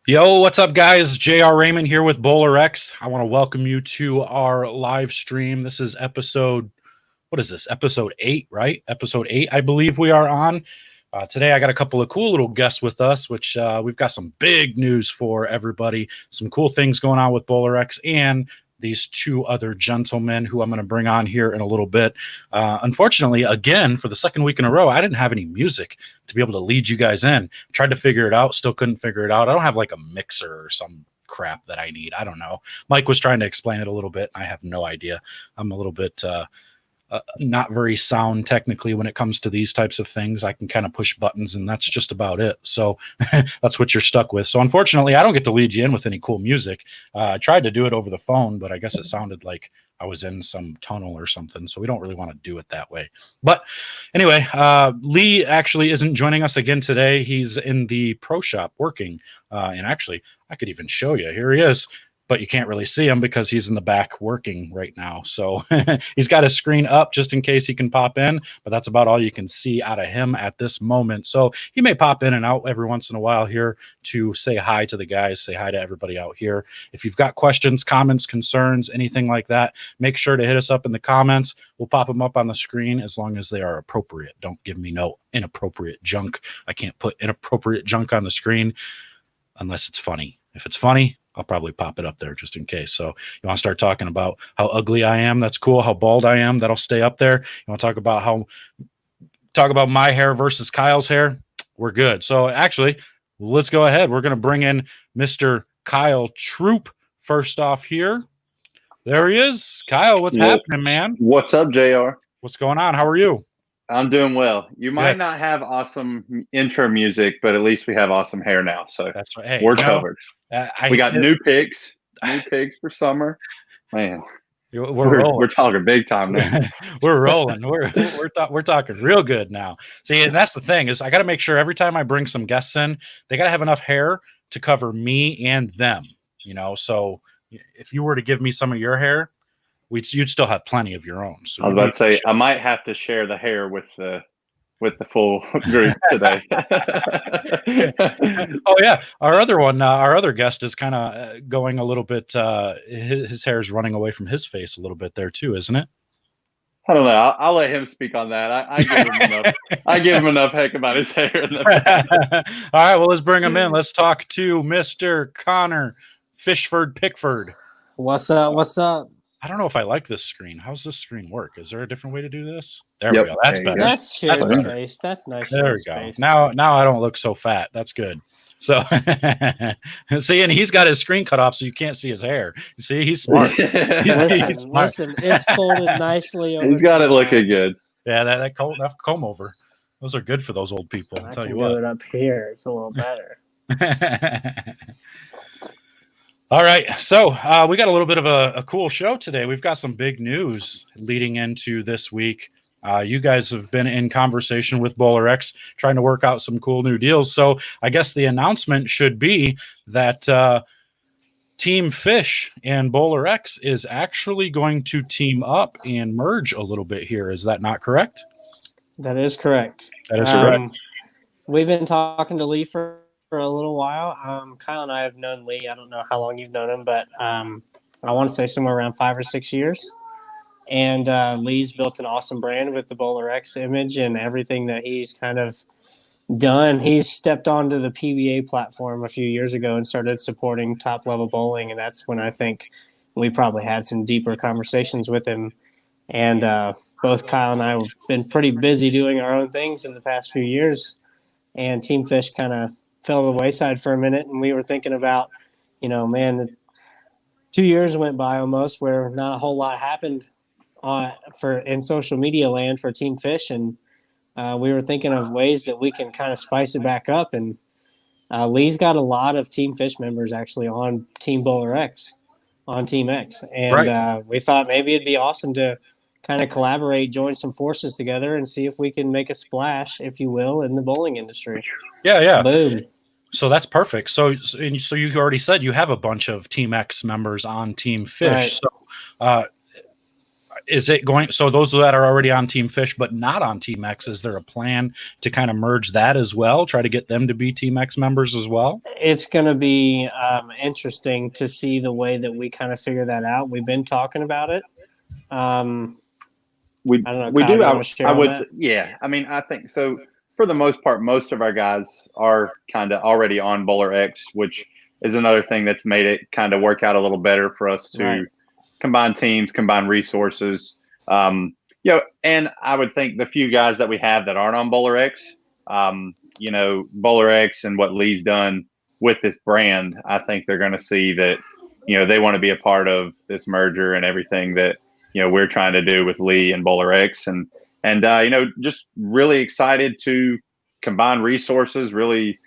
Yo, what's up, guys? JR Raymond here with BowlerX. I want to welcome you to our live stream. This is what is this? Episode 8, right? Episode 8, I believe we are on. Today, I got a couple of cool little guests with us, which we've got some big news for everybody. Some cool things going on with BowlerX and these two other gentlemen who I'm going to bring on here in a little bit. Unfortunately, again, for the second week in a row, I didn't have any music to be able to lead you guys in. Tried to figure it out, still couldn't figure it out. I don't have like a mixer or some crap that I need. I don't know. Mike was trying to explain it a little bit. I have no idea. I'm a little bit not very sound technically when it comes to these types of things. I can kind of push buttons and that's just about it. So that's what you're stuck with. So unfortunately, I don't get to lead you in with any cool music. I tried to do it over the phone, but I guess it sounded like I was in some tunnel or something. So we don't really want to do it that way. But anyway, Lee actually isn't joining us again today. He's in the pro shop working. And actually, I could even show you. Here he is. But you can't really see him because he's in the back working right now. So he's got his screen up just in case he can pop in, but that's about all you can see out of him at this moment. So he may pop in and out every once in a while here to say hi to the guys, say hi to everybody out here. If you've got questions, comments, concerns, anything like that, make sure to hit us up in the comments. We'll pop them up on the screen as long as they are appropriate. Don't give me no inappropriate junk. I can't put inappropriate junk on the screen unless it's funny. If it's funny, I'll probably pop it up there just in case. So you want to start talking about how ugly I am? That's cool. How bald I am? That'll stay up there. You want to talk about my hair versus Kyle's hair? We're good. So actually, let's go ahead. We're going to bring in Mr. Kyle Troup first off here. There he is. Kyle, what's happening, man? What's up, JR? What's going on? How are you? I'm doing well. You might not have awesome intro music, but at least we have awesome hair now. So that's right. Hey, we're covered. We got new pigs for summer. Man, we're talking big time now. We're rolling. We're talking real good now. See, and that's the thing is I got to make sure every time I bring some guests in, they got to have enough hair to cover me and them. You know, so if you were to give me some of your hair, you'd still have plenty of your own. So I was about to say I might have to share the hair with the full group today. Oh yeah, our other guest is kind of going a little bit. His hair is running away from his face a little bit there too, isn't it? I don't know. I'll let him speak on that. I give him enough. I give him enough heck about his hair. All right, well, let's bring him in. Let's talk to Mr. Connor Pickford. What's up? What's up? I don't know if I like this screen. How's this screen work? Is there a different way to do this? There we go. That's better. That's shared space. That's nice. There we go. Now I don't look so fat. That's good. So see, and he's got his screen cut off, so you can't see his hair. You see, he's smart. He's smart. Listen, it's folded nicely. He's got it looking good. Yeah, that comb over. Those are good for those old people. So I'll tell you what. Do it up here. It's a little better. All right, so we got a little bit of a cool show today. We've got some big news leading into this week. You guys have been in conversation with BowlerX, trying to work out some cool new deals. So I guess the announcement should be that TeamFish and BowlerX is actually going to team up and merge a little bit here. Is that not correct? That is correct. That is correct. We've been talking to Lee for a little while. Kyle and I have known Lee. I don't know how long you've known him, but I want to say somewhere around 5 or 6 years. And Lee's built an awesome brand with the BowlerX image and everything that he's kind of done. He's stepped onto the PBA platform a few years ago and started supporting top-level bowling, and that's when I think we probably had some deeper conversations with him. And both Kyle and I have been pretty busy doing our own things in the past few years, and TeamFish kind of fell to the wayside for a minute, and we were thinking about, 2 years went by almost where not a whole lot happened in social media land for TeamFish, and we were thinking of ways that we can kind of spice it back up. And Lee's got a lot of TeamFish members actually on Team BowlerX, on Team X, and we thought maybe it'd be awesome to kind of collaborate, join some forces together, and see if we can make a splash, if you will, in the bowling industry. Yeah. Boom. So that's perfect. So you already said you have a bunch of Team X members on Team Fish. Right. So is it going? So those that are already on Team Fish but not on Team X, is there a plan to kind of merge that as well? Try to get them to be Team X members as well? It's going to be interesting to see the way that we kind of figure that out. We've been talking about it. I don't know. We Kyle, do. I would. Yeah. I mean, I think so. For the most part, most of our guys are kind of already on BowlerX, which is another thing that's made it kind of work out a little better for us to combine teams, combine resources. And I would think the few guys that we have that aren't on BowlerX, BowlerX and what Lee's done with this brand, I think they're going to see that, they want to be a part of this merger and everything that, we're trying to do with Lee and BowlerX, and just really excited to combine resources, really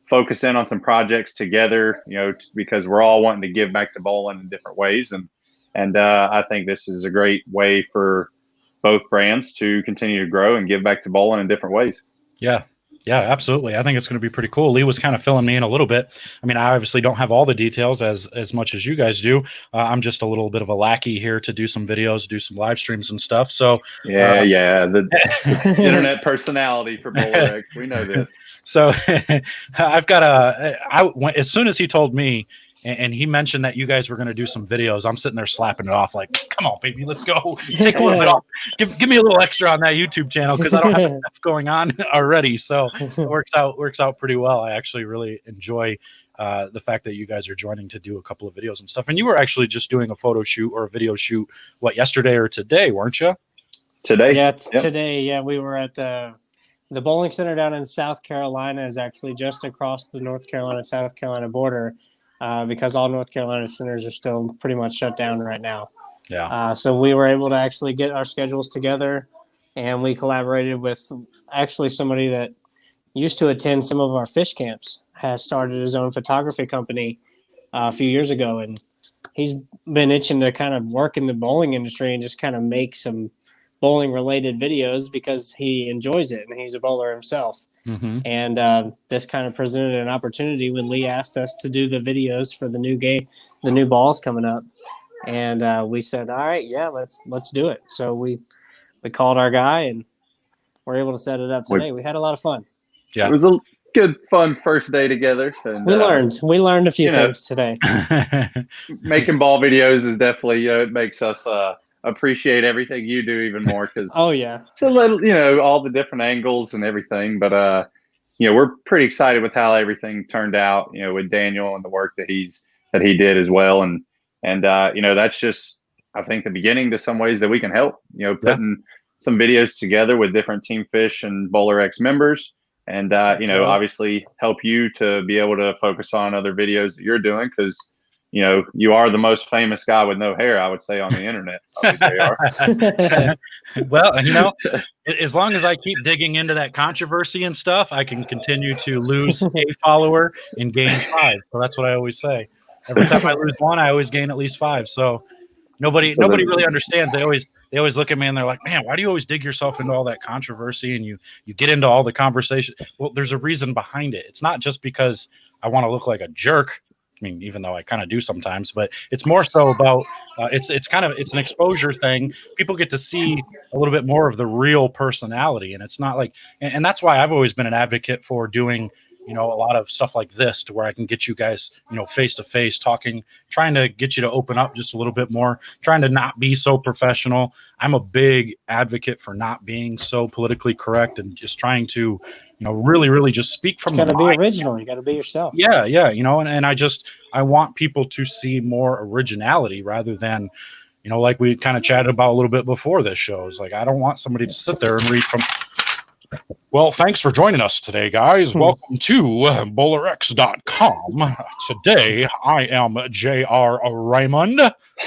focus in on some projects together, because we're all wanting to give back to bowling in different ways. And I think this is a great way for both brands to continue to grow and give back to bowling in different ways. Yeah, absolutely. I think it's going to be pretty cool. Lee was kind of filling me in a little bit. I mean, I obviously don't have all the details as much as you guys do. I'm just a little bit of a lackey here to do some videos, do some live streams and stuff. So the internet personality for BowlerX. We know this. So I've got as soon as he told me, and he mentioned that you guys were going to do some videos, I'm sitting there slapping it off like, come on, baby, let's go. Take a little bit off. Give me a little extra on that YouTube channel because I don't have enough going on already. So it works out pretty well. I actually really enjoy the fact that you guys are joining to do a couple of videos and stuff. And you were actually just doing a photo shoot or a video shoot, yesterday or today, weren't you? Today. Yeah, today. Yeah, we were at the bowling center down in South Carolina is actually just across the North Carolina-South Carolina border. Because all North Carolina centers are still pretty much shut down right now. Yeah. So we were able to actually get our schedules together, and we collaborated with actually somebody that used to attend some of our fish camps, has started his own photography company a few years ago, and he's been itching to kind of work in the bowling industry and just kind of make some bowling-related videos because he enjoys it, and he's a bowler himself. Mm-hmm. And this kind of presented an opportunity when Lee asked us to do the videos for the new game, the new balls coming up, and we said, "All right, yeah, let's do it." So we called our guy and we're able to set it up today. We had a lot of fun. Yeah, it was a good, fun first day together. And, we learned a few things today. Making ball videos is definitely it makes us appreciate everything you do even more because it's a little all the different angles and everything, but we're pretty excited with how everything turned out with Daniel and the work that he did as well, and that's just I think the beginning to some ways that we can help putting some videos together with different Team Fish and BowlerX members, and obviously help you to be able to focus on other videos that you're doing because you are the most famous guy with no hair, I would say, on the internet. Well, as long as I keep digging into that controversy and stuff, I can continue to lose a follower and gain 5. So that's what I always say. Every time I lose 1, I always gain at least 5. So nobody really understands. They always look at me and they're like, "Man, why do you always dig yourself into all that controversy and you get into all the conversation?" Well, there's a reason behind it. It's not just because I want to look like a jerk. I mean, even though I kind of do sometimes, but it's more so about it's an exposure thing. People get to see a little bit more of the real personality, and it's not like, and that's why I've always been an advocate for doing, a lot of stuff like this to where I can get you guys, face to face talking, trying to get you to open up just a little bit more, trying to not be so professional. I'm a big advocate for not being so politically correct and just trying to, really, really just speak from the mind. You got to be original. You got to be yourself. Yeah. And I want people to see more originality rather than, like we kind of chatted about a little bit before this show. It's like, I don't want somebody to sit there and read from. Well, thanks for joining us today, guys. Welcome to BowlerX.com. Today, I am J.R. Raymond.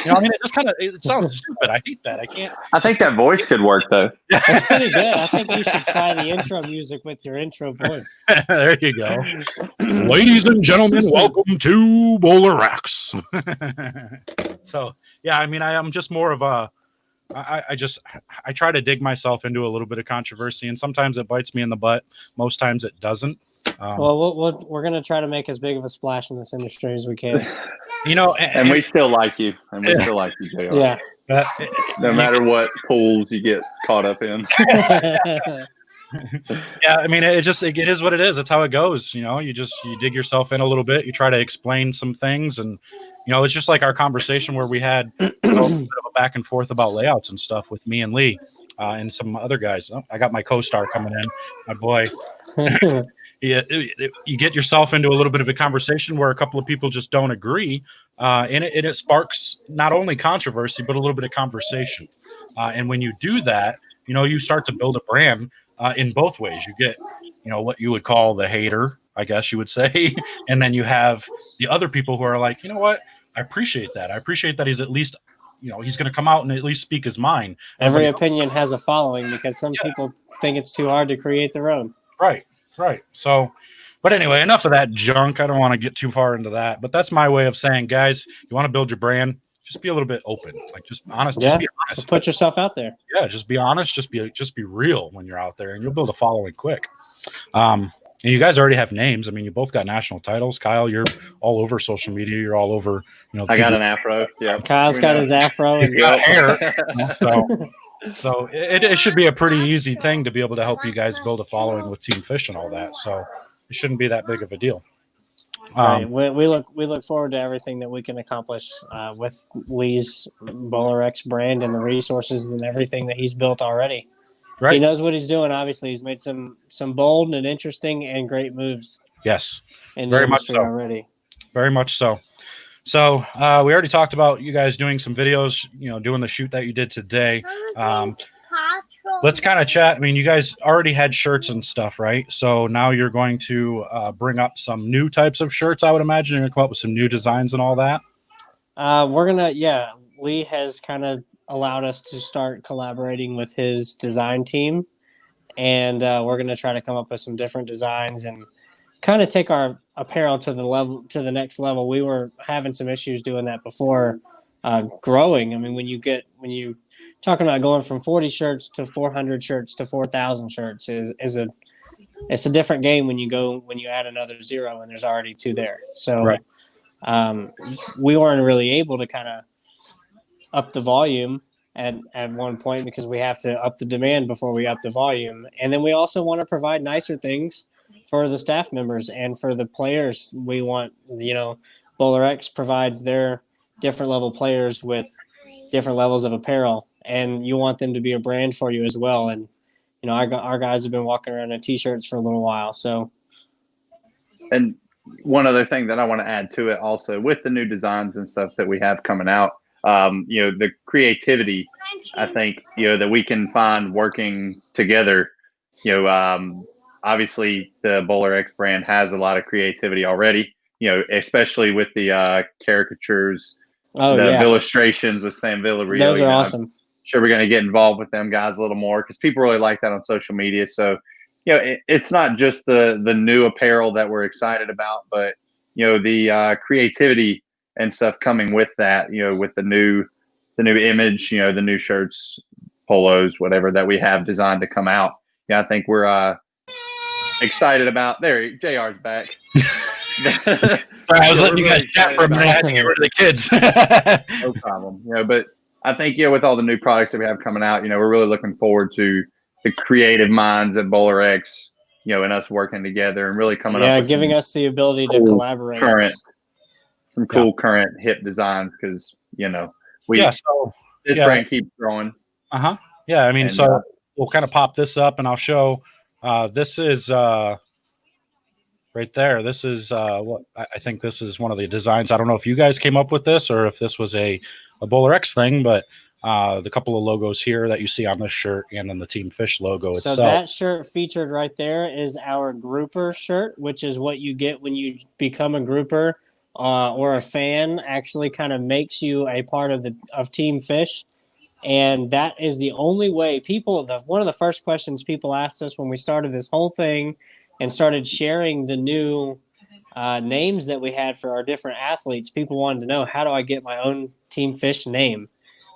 It sounds stupid. I hate that. I can't. I think that voice could work, though. That's pretty good. I think you should try the intro music with your intro voice. There you go. Ladies and gentlemen, welcome to BowlerX. So, yeah, I'm just more of a. I try to dig myself into a little bit of controversy, and sometimes it bites me in the butt. Most times it doesn't. We're going to try to make as big of a splash in this industry as we can. And we still like you. And we still like you, JR. Yeah. No matter what pools you get caught up in. Yeah, I mean, it is what it is. That's how it goes. You dig yourself in a little bit. You try to explain some things, and it's just like our conversation where we had a bit of a back and forth about layouts and stuff with me and Lee and some other guys. Oh, I got my co-star coming in, my boy. You get yourself into a little bit of a conversation where a couple of people just don't agree, and it sparks not only controversy but a little bit of conversation. And when you do that, you start to build a brand. In both ways, you get, what you would call the hater, I guess you would say, and then you have the other people who are like, you know what, I appreciate that. I appreciate that he's at least, he's going to come out and at least speak his mind. Every opinion has a following because some people think it's too hard to create their own. Right. So, but anyway, enough of that junk. I don't want to get too far into that, but that's my way of saying, guys, you want to build your brand, just be a little bit open, like just honest. Yeah, just be honest. Just put yourself out there. Yeah, just be honest. Just be real when you're out there, and you'll build a following quick. And you guys already have names. I mean, you both got national titles. Kyle, you're all over social media. You're all over. I got an afro. Yeah, Kyle's got his afro. He's got hair. So it should be a pretty easy thing to be able to help you guys build a following with TeamFish and all that. So it shouldn't be that big of a deal. Right. We look forward to everything that we can accomplish with Lee's BowlerX brand and the resources and everything that he's built already. Right. He knows what he's doing. Obviously, he's made some bold and interesting and great moves. Yes, in the industry already. Very much so. So we already talked about you guys doing some videos. Doing the shoot that you did today. Let's kind of chat. I mean, you guys already had shirts and stuff, right? So now you're going to bring up some new types of shirts, I would imagine. You're going to come up with some new designs and all that? Lee has kind of allowed us to start collaborating with his design team. And we're going to try to come up with some different designs and kind of take our apparel to the next level. We were having some issues doing that before growing. I mean, when you talking about going from 40 shirts to 400 shirts to 4,000 shirts it's a different game when you add another zero and there's already two there. So right. We weren't really able to kind of up the volume at one point because we have to up the demand before we up the volume. And then we also want to provide nicer things for the staff members and for the players. We want, BowlerX provides their different level players with different levels of apparel, and you want them to be a brand for you as well. And our guys have been walking around in t-shirts for a little while. So, and one other thing that I want to add to it also with the new designs and stuff that we have coming out, the creativity, I think, that we can find working together. Obviously the BowlerX brand has a lot of creativity already, especially with the caricatures. Illustrations with Sam Villarreal. Those are awesome. I'm sure we're going to get involved with them guys a little more because people really like that on social media. So, it's not just the new apparel that we're excited about, but, the creativity and stuff coming with that, with the new image, the new shirts, polos, whatever that we have designed to come out. I think we're excited about. There, JR's back. Sorry, I was letting you guys chat for a minute. I had to get rid of the kids. No problem. But I think, with all the new products that we have coming out, we're really looking forward to the creative minds at BowlerX, and us working together and really coming up with giving us the ability to collaborate. Some cool current hip designs because, this brand keeps growing. Yeah, I mean, so we'll kind of pop this up and I'll show this is right there. This is what I think this is one of the designs. I don't know if you guys came up with this or if this was a BowlerX thing, but the couple of logos here that you see on this shirt and then the TeamFish logo itself. So that shirt featured right there is our grouper shirt, which is what you get when you become a grouper or a fan. Actually kind of makes you a part of TeamFish. And that is the only way one of the first questions people asked us when we started this whole thing and started sharing the new names that we had for our different athletes. People wanted to know, how do I get my own TeamFish name?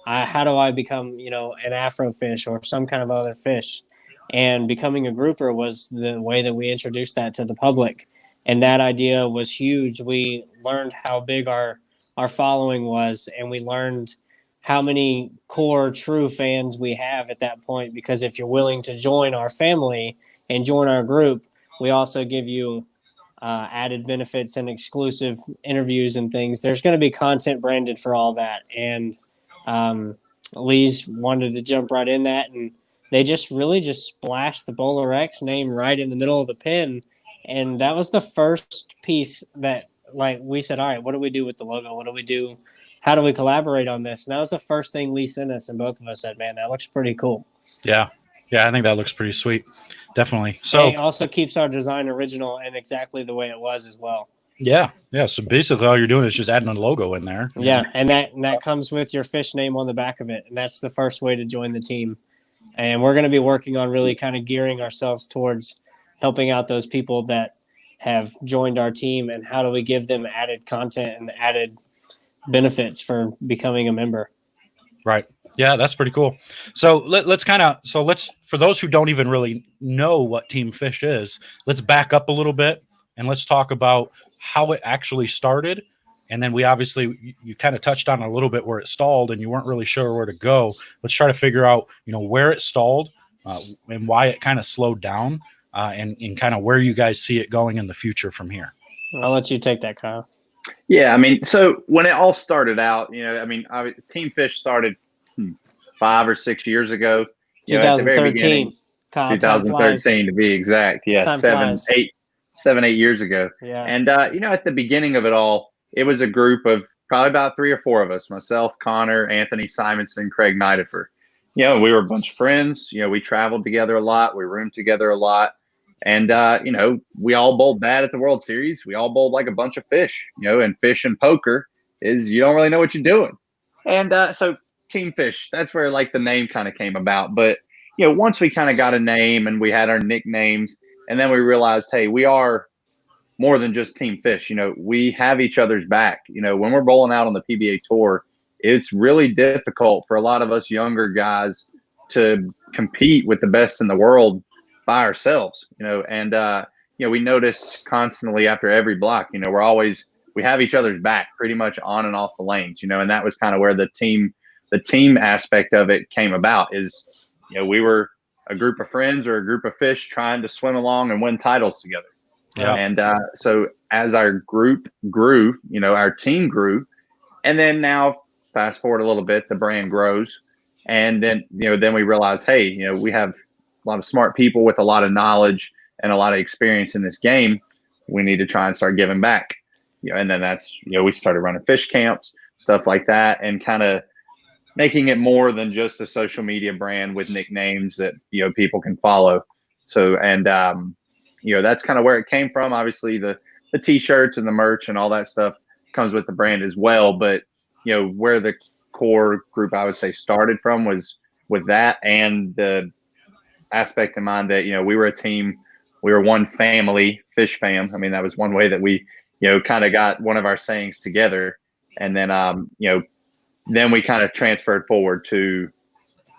How do I become, an Afro fish or some kind of other fish? And becoming a grouper was the way that we introduced that to the public. And that idea was huge. We learned how big our following was, and we learned how many core true fans we have at that point, because if you're willing to join our family and join our group, we also give you added benefits and exclusive interviews and things. There's going to be content branded for all that. And Lee's wanted to jump right in that, and they just really just splashed the BowlerX name right in the middle of the pin. And that was the first piece that, like, we said, all right, what do we do with the logo? What do we do? How do we collaborate on this? And that was the first thing Lee sent us, and both of us said, man, that looks pretty cool. Yeah. Yeah, I think that looks pretty sweet. Definitely. So and it also keeps our design original and exactly the way it was as well. Yeah. Yeah. So basically all you're doing is just adding a logo in there. Yeah. And that comes with your fish name on the back of it. And that's the first way to join the team. And we're going to be working on really kind of gearing ourselves towards helping out those people that have joined our team, and how do we give them added content and added benefits for becoming a member. Right. Yeah, that's pretty cool. So let's for those who don't even really know what Team Fish is, let's back up a little bit and let's talk about how it actually started. And then we obviously, you kind of touched on a little bit where it stalled and you weren't really sure where to go. Let's try to figure out, where it stalled and why it kind of slowed down and kind of where you guys see it going in the future from here. I'll let you take that, Kyle. Yeah, so when it all started out, Team Fish started 5 or 6 years ago. 2013. 2013 to be exact. Yeah, 7, 8 years ago. Yeah. And at the beginning of it all, it was a group of probably about 3 or 4 of us: myself, Connor, Anthony Simonson, Craig Nidifer. We were a bunch of friends. We traveled together a lot. We roomed together a lot. And, we all bowled bad at the World Series. We all bowled like a bunch of fish, and fish and poker is you don't really know what you're doing. And so Team Fish, that's where like the name kind of came about. But, once we kind of got a name and we had our nicknames, and then we realized, hey, we are more than just Team Fish. We have each other's back. When we're bowling out on the PBA tour, it's really difficult for a lot of us younger guys to compete with the best in the world by ourselves, and we noticed constantly after every block, we have each other's back pretty much on and off the lanes, and that was kind of where the team aspect of it came about. Is we were a group of friends or a group of fish trying to swim along and win titles together. Yeah. And so as our group grew, our team grew, and then now fast forward a little bit, the brand grows, and then then we realize, hey, we have a lot of smart people with a lot of knowledge and a lot of experience in this game. We need to try and start giving back. And then that's, we started running fish camps, stuff like that, and kind of making it more than just a social media brand with nicknames that, people can follow. So, and, that's kind of where it came from. Obviously the t-shirts and the merch and all that stuff comes with the brand as well. But, where the core group, I would say, started from was with that, and the aspect in mind that we were a team, we were one family, fish fam. That was one way that we kind of got one of our sayings together, and then then we kind of transferred forward to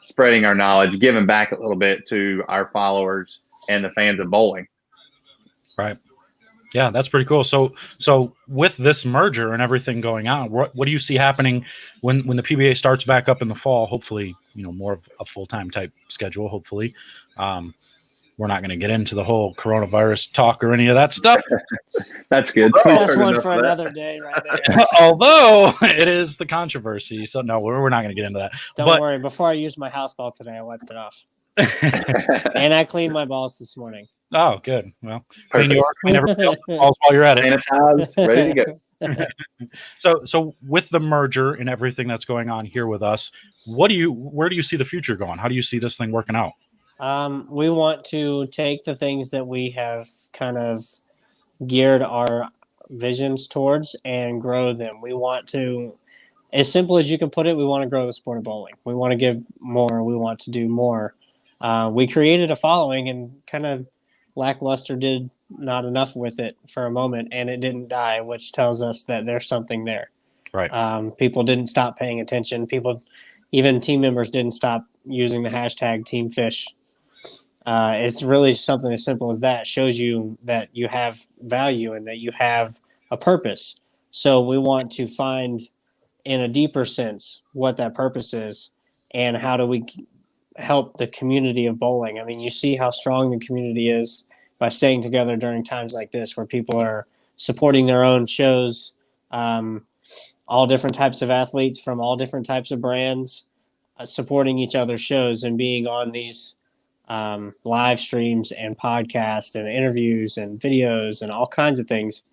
spreading our knowledge, giving back a little bit to our followers and the fans of bowling. Right. Yeah, that's pretty cool. So with this merger and everything going on, what do you see happening when the PBA starts back up in the fall? Hopefully, more of a full-time type schedule. Hopefully, we're not going to get into the whole coronavirus talk or any of that stuff. That's good. That's one for another day, right there. Although it is the controversy, so no, we're not going to get into that. Don't worry. Before I used my house ball today, I wiped it off, and I cleaned my balls this morning. Oh, good. Well, clean everybody else's balls while you're at it. Sanitized, ready to go. So with the merger and everything that's going on here with us, where do you see the future going? How do you see this thing working out? We want to take the things that we have kind of geared our visions towards and grow them. We want to, as simple as you can put it, we want to grow the sport of bowling. We want to give more. We want to do more. We created a following and kind of lackluster did not enough with it for a moment, and it didn't die, which tells us that there's something there. Right. People didn't stop paying attention. Even team members didn't stop using the hashtag TeamFish. It's really something as simple as that. It shows you that you have value and that you have a purpose. So we want to find in a deeper sense what that purpose is and how do we help the community of bowling. I mean, you see how strong the community is by staying together during times like this where people are supporting their own shows, all different types of athletes from all different types of brands, supporting each other's shows and being on these live streams and podcasts and interviews and videos and all kinds of things.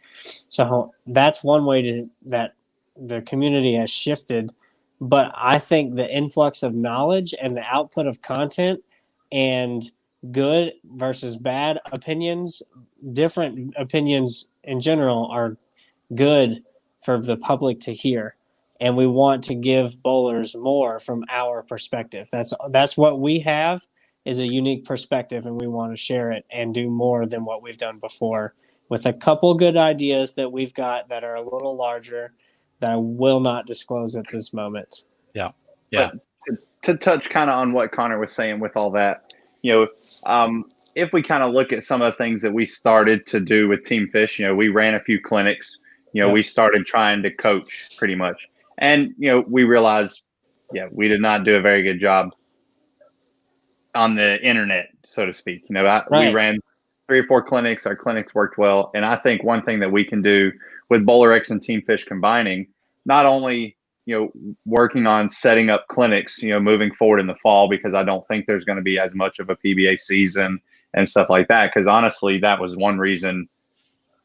So that's one way that the community has shifted. But I think the influx of knowledge and the output of content and good versus bad opinions, different opinions in general are good for the public to hear. And we want to give bowlers more from our perspective. That's what we have, is a unique perspective, and we want to share it and do more than what we've done before with a couple good ideas that we've got that are a little larger that I will not disclose at this moment. Yeah. Yeah. But to touch kind of on what Connor was saying with all that, if we kind of look at some of the things that we started to do with TeamFish, we ran a few clinics, we started trying to coach pretty much. And, we realized, we did not do a very good job on the internet, so to speak. We ran 3 or 4 clinics. Our clinics worked well. And I think one thing that we can do with BowlerX and TeamFish combining, not only, working on setting up clinics, moving forward in the fall, because I don't think there's going to be as much of a PBA season and stuff like that. Because honestly, that was one reason,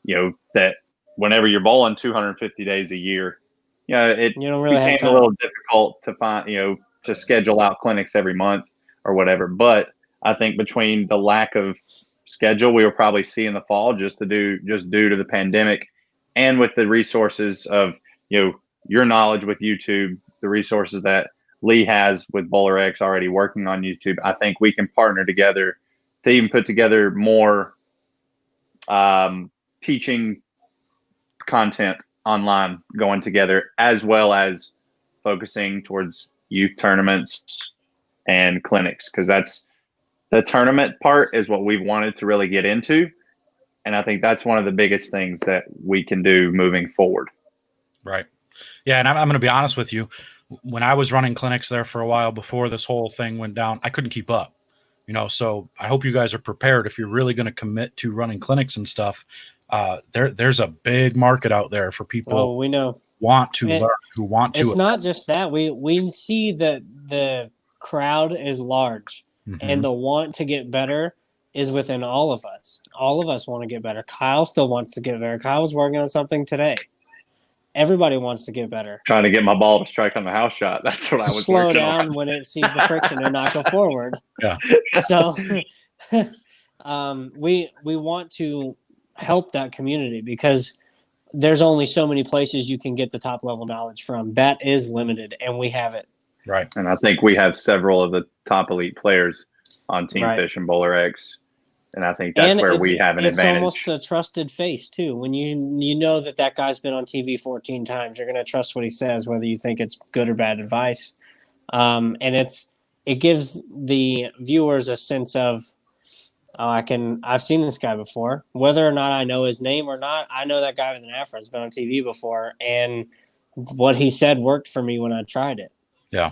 that whenever you're bowling 250 days a year, it became a little difficult to find, to schedule out clinics every month or whatever. But I think between the lack of schedule we will probably see in the fall, just due to the pandemic, and with the resources of, your knowledge with YouTube, the resources that Lee has with BowlerX already working on YouTube, I think we can partner together to even put together more teaching content online going together, as well as focusing towards youth tournaments and clinics, because that's the tournament part is what we've wanted to really get into. And I think that's one of the biggest things that we can do moving forward. Right. Yeah. And I'm going to be honest with you. When I was running clinics there for a while before this whole thing went down, I couldn't keep up, so I hope you guys are prepared. If you're really going to commit to running clinics and stuff, there's a big market out there for people we know want to learn, who want to. It's not just that. We see that the crowd is large, and the want to get better is within all of us. All of us want to get better. Kyle still wants to get better. Kyle was working on something today. Everybody wants to get better. Trying to get my ball to strike on the house shot. That's what I was slow down when it sees the friction and not go forward. Yeah. So we want to help that community, because there's only so many places you can get the top level knowledge from. That is limited, and we have it. Right. And I think we have several of the top elite players on TeamFish and BowlerX. And I think that's where we have an advantage. It's almost a trusted face too. When you know that guy's been on TV 14 times, you're going to trust what he says, whether you think it's good or bad advice. And it gives the viewers a sense of, I've seen this guy before, whether or not I know his name or not. I know that guy with an afro has been on TV before, and what he said worked for me when I tried it. Yeah.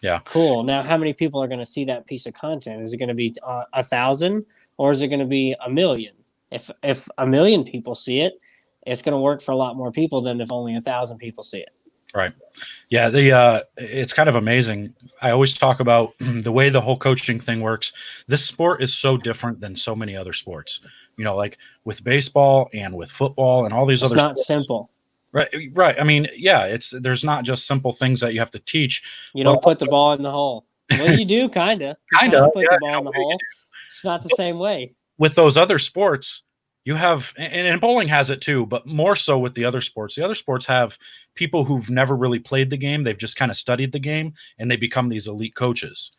Yeah. Cool. Now, how many people are going to see that piece of content? Is it going to be 1,000? Or is it going to be 1 million? If 1 million people see it, it's going to work for a lot more people than if only 1,000 people see it. Right. Yeah. It's kind of amazing. I always talk about the way the whole coaching thing works. This sport is so different than so many other sports. Like with baseball and with football and all these other. It's not simple. Right. Right. I mean, yeah. There's not just simple things that you have to teach. You don't put the ball in the hole. Well, you do kind of. Put the ball in the hole. It's not the same way. With those other sports, you have, and bowling has it too, but more so with the other sports. The other sports have people who've never really played the game. They've just kind of studied the game, and they become these elite coaches.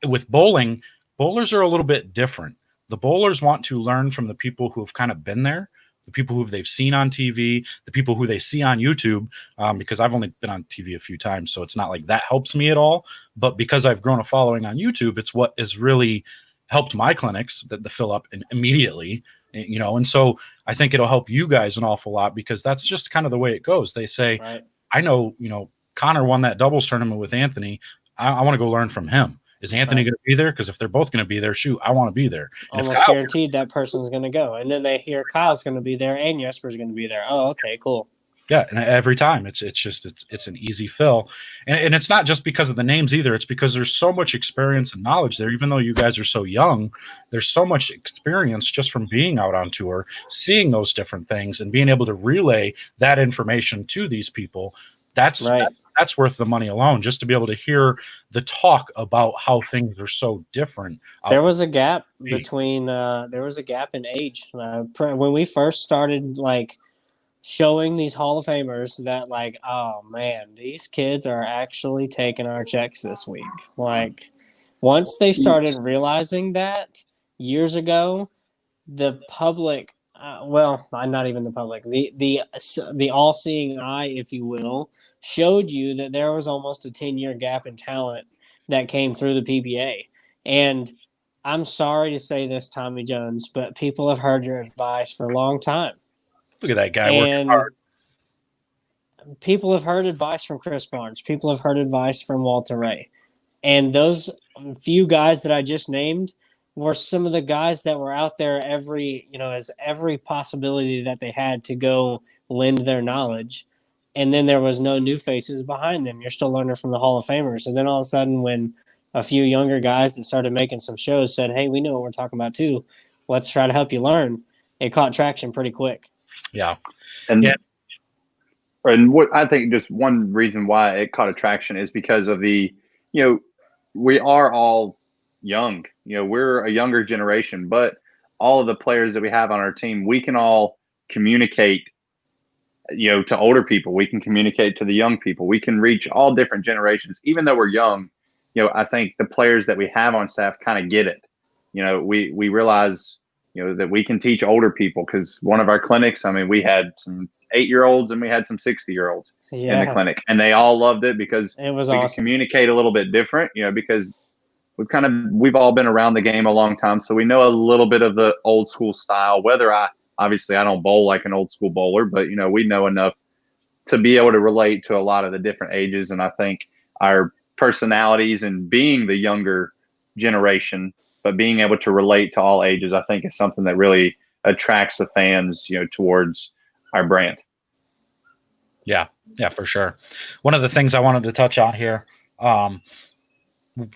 With bowling, bowlers are a little bit different. The bowlers want to learn from the people who have kind of been there, the people who they've seen on TV, the people who they see on YouTube, because I've only been on TV a few times, so it's not like that helps me at all. But because I've grown a following on YouTube, it's what is really helped my clinics that fill up immediately, and so I think it'll help you guys an awful lot, because that's just kind of the way it goes. They say, right. I know, Connor won that doubles tournament with Anthony. I want to go learn from him. Is Anthony going to be there? Because if they're both going to be there, shoot, I want to be there. And almost guaranteed that person's going to go. And then they hear Kyle's going to be there and Jesper's going to be there. Oh, okay, cool. Yeah, and every time it's an easy fill. And it's not just because of the names either. It's because there's so much experience and knowledge there. Even though you guys are so young, there's so much experience just from being out on tour, seeing those different things and being able to relay that information to these people. That's right. That's worth the money alone, just to be able to hear the talk about how things are so different. There was a gap between there was a gap in age when we first started like showing these Hall of Famers that like, oh man, these kids are actually taking our checks this week. Like once they started realizing that years ago, the public well, not even the public, the all-seeing eye, if you will, showed you that there was almost a 10-year gap in talent that came through the PBA. And I'm sorry to say this, Tommy Jones, but people have heard your advice for a long time. Look at that guy working hard. People have heard advice from Chris Barnes. People have heard advice from Walter Ray. And those few guys that I just named were some of the guys that were out there as every possibility that they had to go lend their knowledge. And then there was no new faces behind them. You're still learning from the Hall of Famers. And then all of a sudden, when a few younger guys that started making some shows said, hey, we know what we're talking about too. Let's try to help you learn. It caught traction pretty quick. Yeah. And what I think just one reason why it caught attraction is because of we are all young. We're a younger generation, but all of the players that we have on our team, we can all communicate, to older people. We can communicate to the young people. We can reach all different generations. Even though we're young, I think the players that we have on staff kind of get it. We realize, that we can teach older people, because one of our clinics, we had some 8-year-olds and we had some 60-year-olds in the clinic, and they all loved it because it was we awesome. could communicate a little bit different, because we've all been around the game a long time. So we know a little bit of the old school style, whether obviously I don't bowl like an old school bowler, but we know enough to be able to relate to a lot of the different ages. And I think our personalities and being the younger generation, but being able to relate to all ages, I think is something that really attracts the fans, towards our brand. Yeah, for sure. One of the things I wanted to touch on here,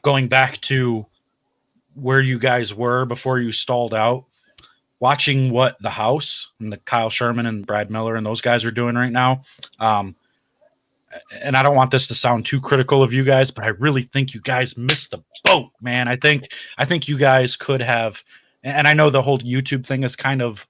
going back to where you guys were before you stalled out, watching what the house and the Kyle Sherman and Brad Miller and those guys are doing right now. And I don't want this to sound too critical of you guys, but I really think you guys missed the boat, man. I think you guys could have, and I know the whole YouTube thing is kind of,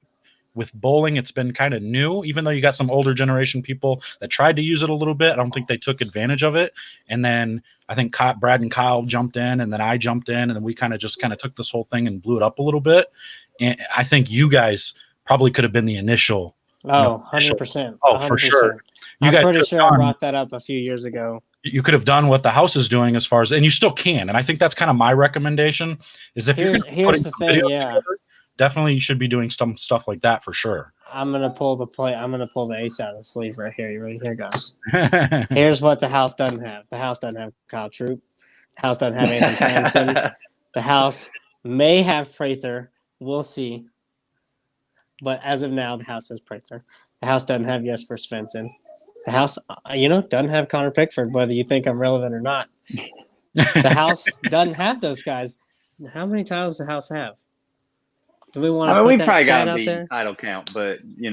with bowling, it's been kind of new, even though you got some older generation people that tried to use it a little bit. I don't think they took advantage of it. And then I think Brad and Kyle jumped in, and then I jumped in, and then we kind of took this whole thing and blew it up a little bit. And I think you guys probably could have been the initial. 100%. Oh, 100%. For sure. I'm pretty sure I brought that up a few years ago. You could have done what the house is doing as far as, and you still can. And I think that's kind of my recommendation is if here's the thing. Yeah. Definitely you should be doing some stuff like that for sure. I'm going to pull the ace out of the sleeve right here. You ready? Here goes. Here's what the house doesn't have. The house doesn't have Kyle Troup. The house doesn't have Anthony Sampson. The house may have Prather. We'll see. But as of now, the house has Prather. The house doesn't have Jesper Svensson. The house, doesn't have Connor Pickford, whether you think I'm relevant or not. The house doesn't have those guys. How many titles does the house have? Do we want to put that stat out there? Title count, but we're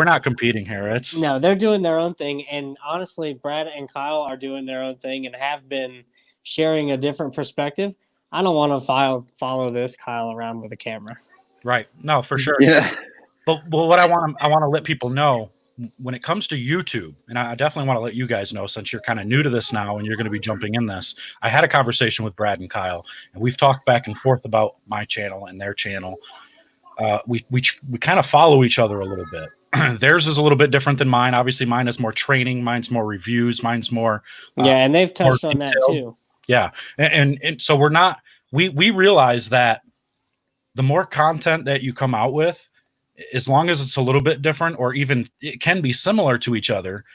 not competing here. No, they're doing their own thing, and honestly, Brad and Kyle are doing their own thing and have been sharing a different perspective. I don't want to follow this Kyle around with a camera. Right? No, for sure. Yeah. But what I want to let people know when it comes to YouTube, and I definitely want to let you guys know, since you're kind of new to this now and you're going to be jumping in this, I had a conversation with Brad and Kyle, and we've talked back and forth about my channel and their channel. We kind of follow each other a little bit. Theirs is a little bit different than mine. Obviously, mine is more training. Mine's more reviews. Mine's more. And they've touched on that too. Yeah. And so we realize that the more content that you come out with, as long as it's a little bit different, or even it can be similar to each other,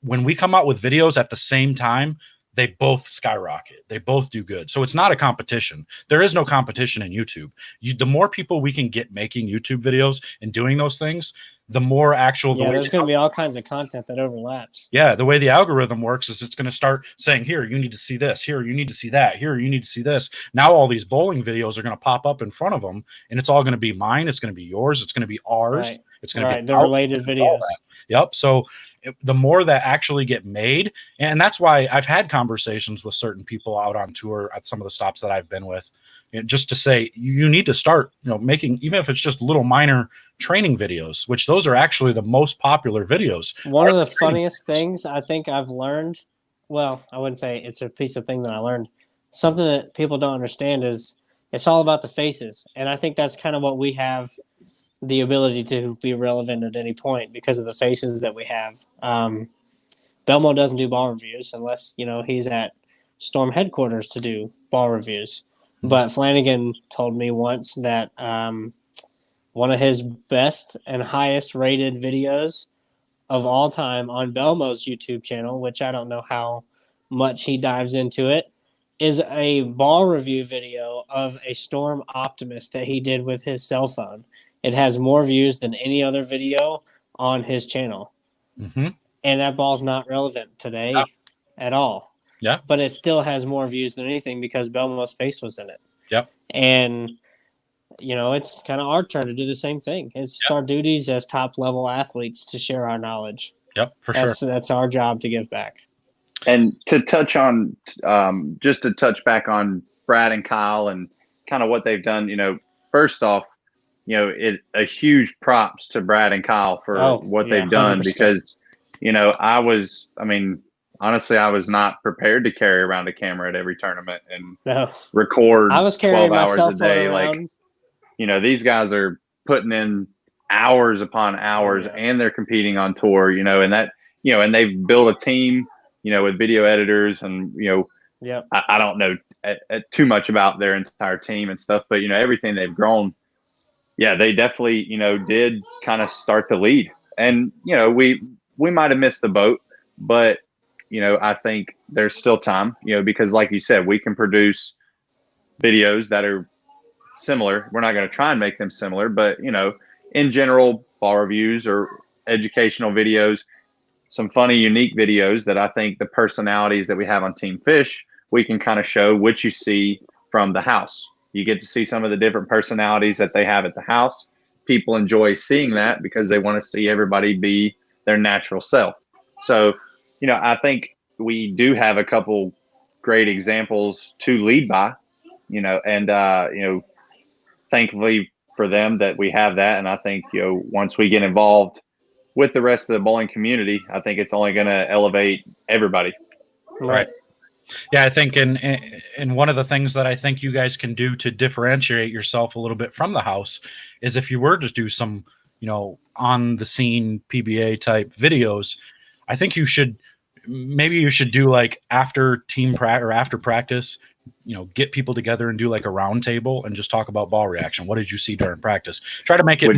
when we come out with videos at the same time, they both skyrocket. They both do good. So it's not a competition. There is no competition in YouTube. The more people we can get making YouTube videos and doing those things, the more actual. Yeah, there's going to be all kinds of content that overlaps. Yeah, the way the algorithm works is it's going to start saying, here, you need to see this. Here, you need to see that. Here, you need to see this. Now all these bowling videos are going to pop up in front of them, and it's all going to be mine. It's going to be yours. It's going to be ours. Right. It's going to be the related videos. Yep. So the more that actually get made, and that's why I've had conversations with certain people out on tour at some of the stops that I've been with, just to say you need to start, making, even if it's just little minor training videos, which those are actually the most popular videos. One of the funniest things I think I've learned, well, I wouldn't say it's a piece of thing that I learned. Something that people don't understand is it's all about the faces. And I think that's kind of what we have the ability to be relevant at any point because of the faces that we have. Belmo doesn't do ball reviews unless, he's at Storm headquarters to do ball reviews. But Flanagan told me once that one of his best and highest rated videos of all time on Belmo's YouTube channel, which I don't know how much he dives into it, is a ball review video of a Storm Optimist that he did with his cell phone. It has more views than any other video on his channel. Mm-hmm. And that ball's not relevant today at all. Yeah. But it still has more views than anything because Belmo's face was in it. Yep. And, it's kind of our turn to do the same thing. It's our duties as top-level athletes to share our knowledge. Yep, for sure. That's our job to give back. And to touch on, just to touch back on Brad and Kyle and kind of what they've done, first off, a huge props to Brad and Kyle for what they've done 100%. Because, honestly, I was not prepared to carry around a camera at every tournament and record. I was carrying 12 hours myself a day. around. These guys are putting in hours upon hours and they're competing on tour, and that, and they've built a team, with video editors and, I don't know too much about their entire team and stuff, but, everything they've grown. Yeah, they definitely, did kind of start the lead. And, we might have missed the boat, but, I think there's still time, because like you said, we can produce videos that are similar. We're not going to try and make them similar, but, in general, ball reviews or educational videos, some funny, unique videos that I think the personalities that we have on Team Fish, we can kind of show what you see from the house. You get to see some of the different personalities that they have at the house. People enjoy seeing that because they want to see everybody be their natural self. So, I think we do have a couple great examples to lead by, and, thankfully for them that we have that. And I think, once we get involved with the rest of the bowling community, I think it's only going to elevate everybody. Right. Yeah, I think and one of the things that I think you guys can do to differentiate yourself a little bit from the house is if you were to do some, on the scene PBA type videos, I think you should do like after team practice or after practice, get people together and do like a round table and just talk about ball reaction. What did you see during practice? Try to make it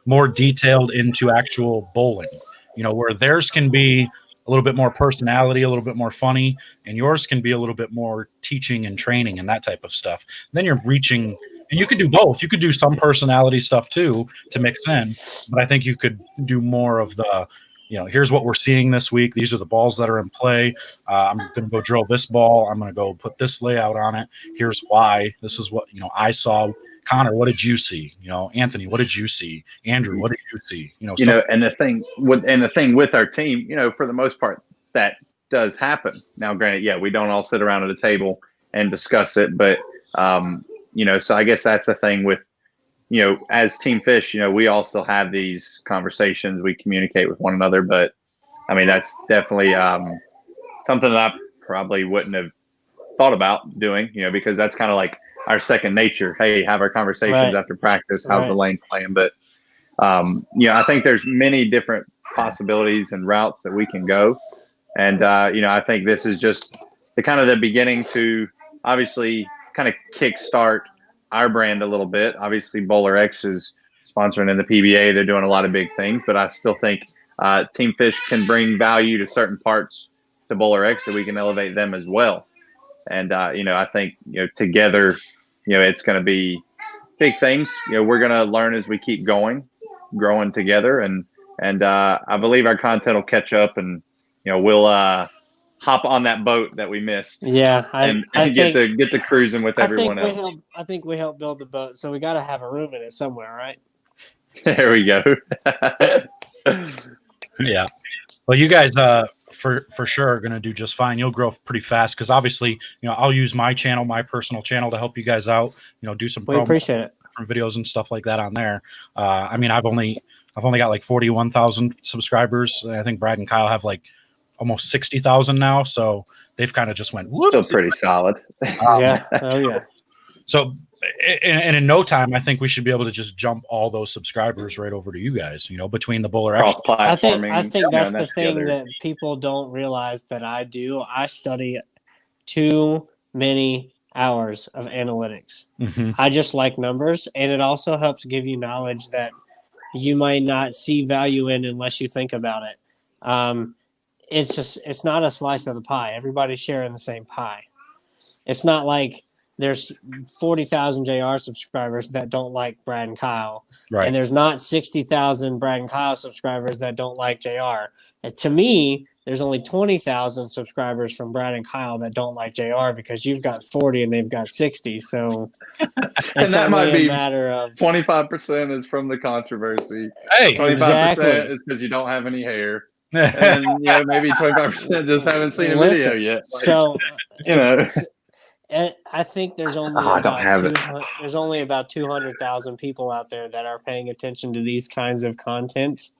more detailed into actual bowling, where theirs can be a little bit more personality, a little bit more funny, and yours can be a little bit more teaching and training and that type of stuff. Then you're reaching, and you could do both. You could do some personality stuff too to mix in, but I think you could do more of the, here's what we're seeing this week. These are the balls that are in play. I'm going to go drill this ball. I'm going to go put this layout on it. Here's why. This is what, I saw. Connor, what did you see? Anthony, what did you see? Andrew, what did you see? And the thing with our team, for the most part, that does happen. Now, granted, we don't all sit around at a table and discuss it, but so I guess that's the thing with, as Team Fish, we all still have these conversations. We communicate with one another, but that's definitely something that I probably wouldn't have thought about doing, because that's kind of like our second nature. Hey, have our conversations after practice. How's the lanes playing? But, I think there's many different possibilities and routes that we can go. And, I think this is just the beginning to obviously kind of kickstart our brand a little bit. Obviously, BowlerX is sponsoring in the PBA. They're doing a lot of big things, but I still think TeamFish can bring value to certain parts to BowlerX, so we can elevate them as well. And I think together, it's going to be big things. We're going to learn as we keep growing together, and I believe our content will catch up, and we'll hop on that boat that we missed. Yeah, I get to cruising with everyone else. I think we helped build the boat, so we got to have a room in it somewhere, right? There we go. Yeah. Well, you guys for sure are going to do just fine. You'll grow pretty fast because obviously, I'll use my channel, my personal channel, to help you guys out. Do some we appreciate it. Different videos and stuff like that on there. I mean, I've only got like 41,000 subscribers. I think Brad and Kyle have like almost 60,000 now, so they've kind of just went. Whoops. Still pretty solid. Yeah. Oh yeah. So, and in no time, I think we should be able to just jump all those subscribers right over to you guys. Between the BowlerX. I think that's the thing that people don't realize that I do. I study too many hours of analytics. Mm-hmm. I just like numbers, and it also helps give you knowledge that you might not see value in unless you think about it. It's not a slice of the pie. Everybody's sharing the same pie. It's not like there's 40,000 JR subscribers that don't like Brad and Kyle. Right. And there's not 60,000 Brad and Kyle subscribers that don't like JR. And to me, there's only 20,000 subscribers from Brad and Kyle that don't like JR because you've got 40 and they've got 60. So and that might be a matter of 25% is from the controversy. Hey, 25% exactly. is because you don't have any hair. And maybe 25% just haven't seen a video yet. So and I think there's only there's only about 200,000 people out there that are paying attention to these kinds of content,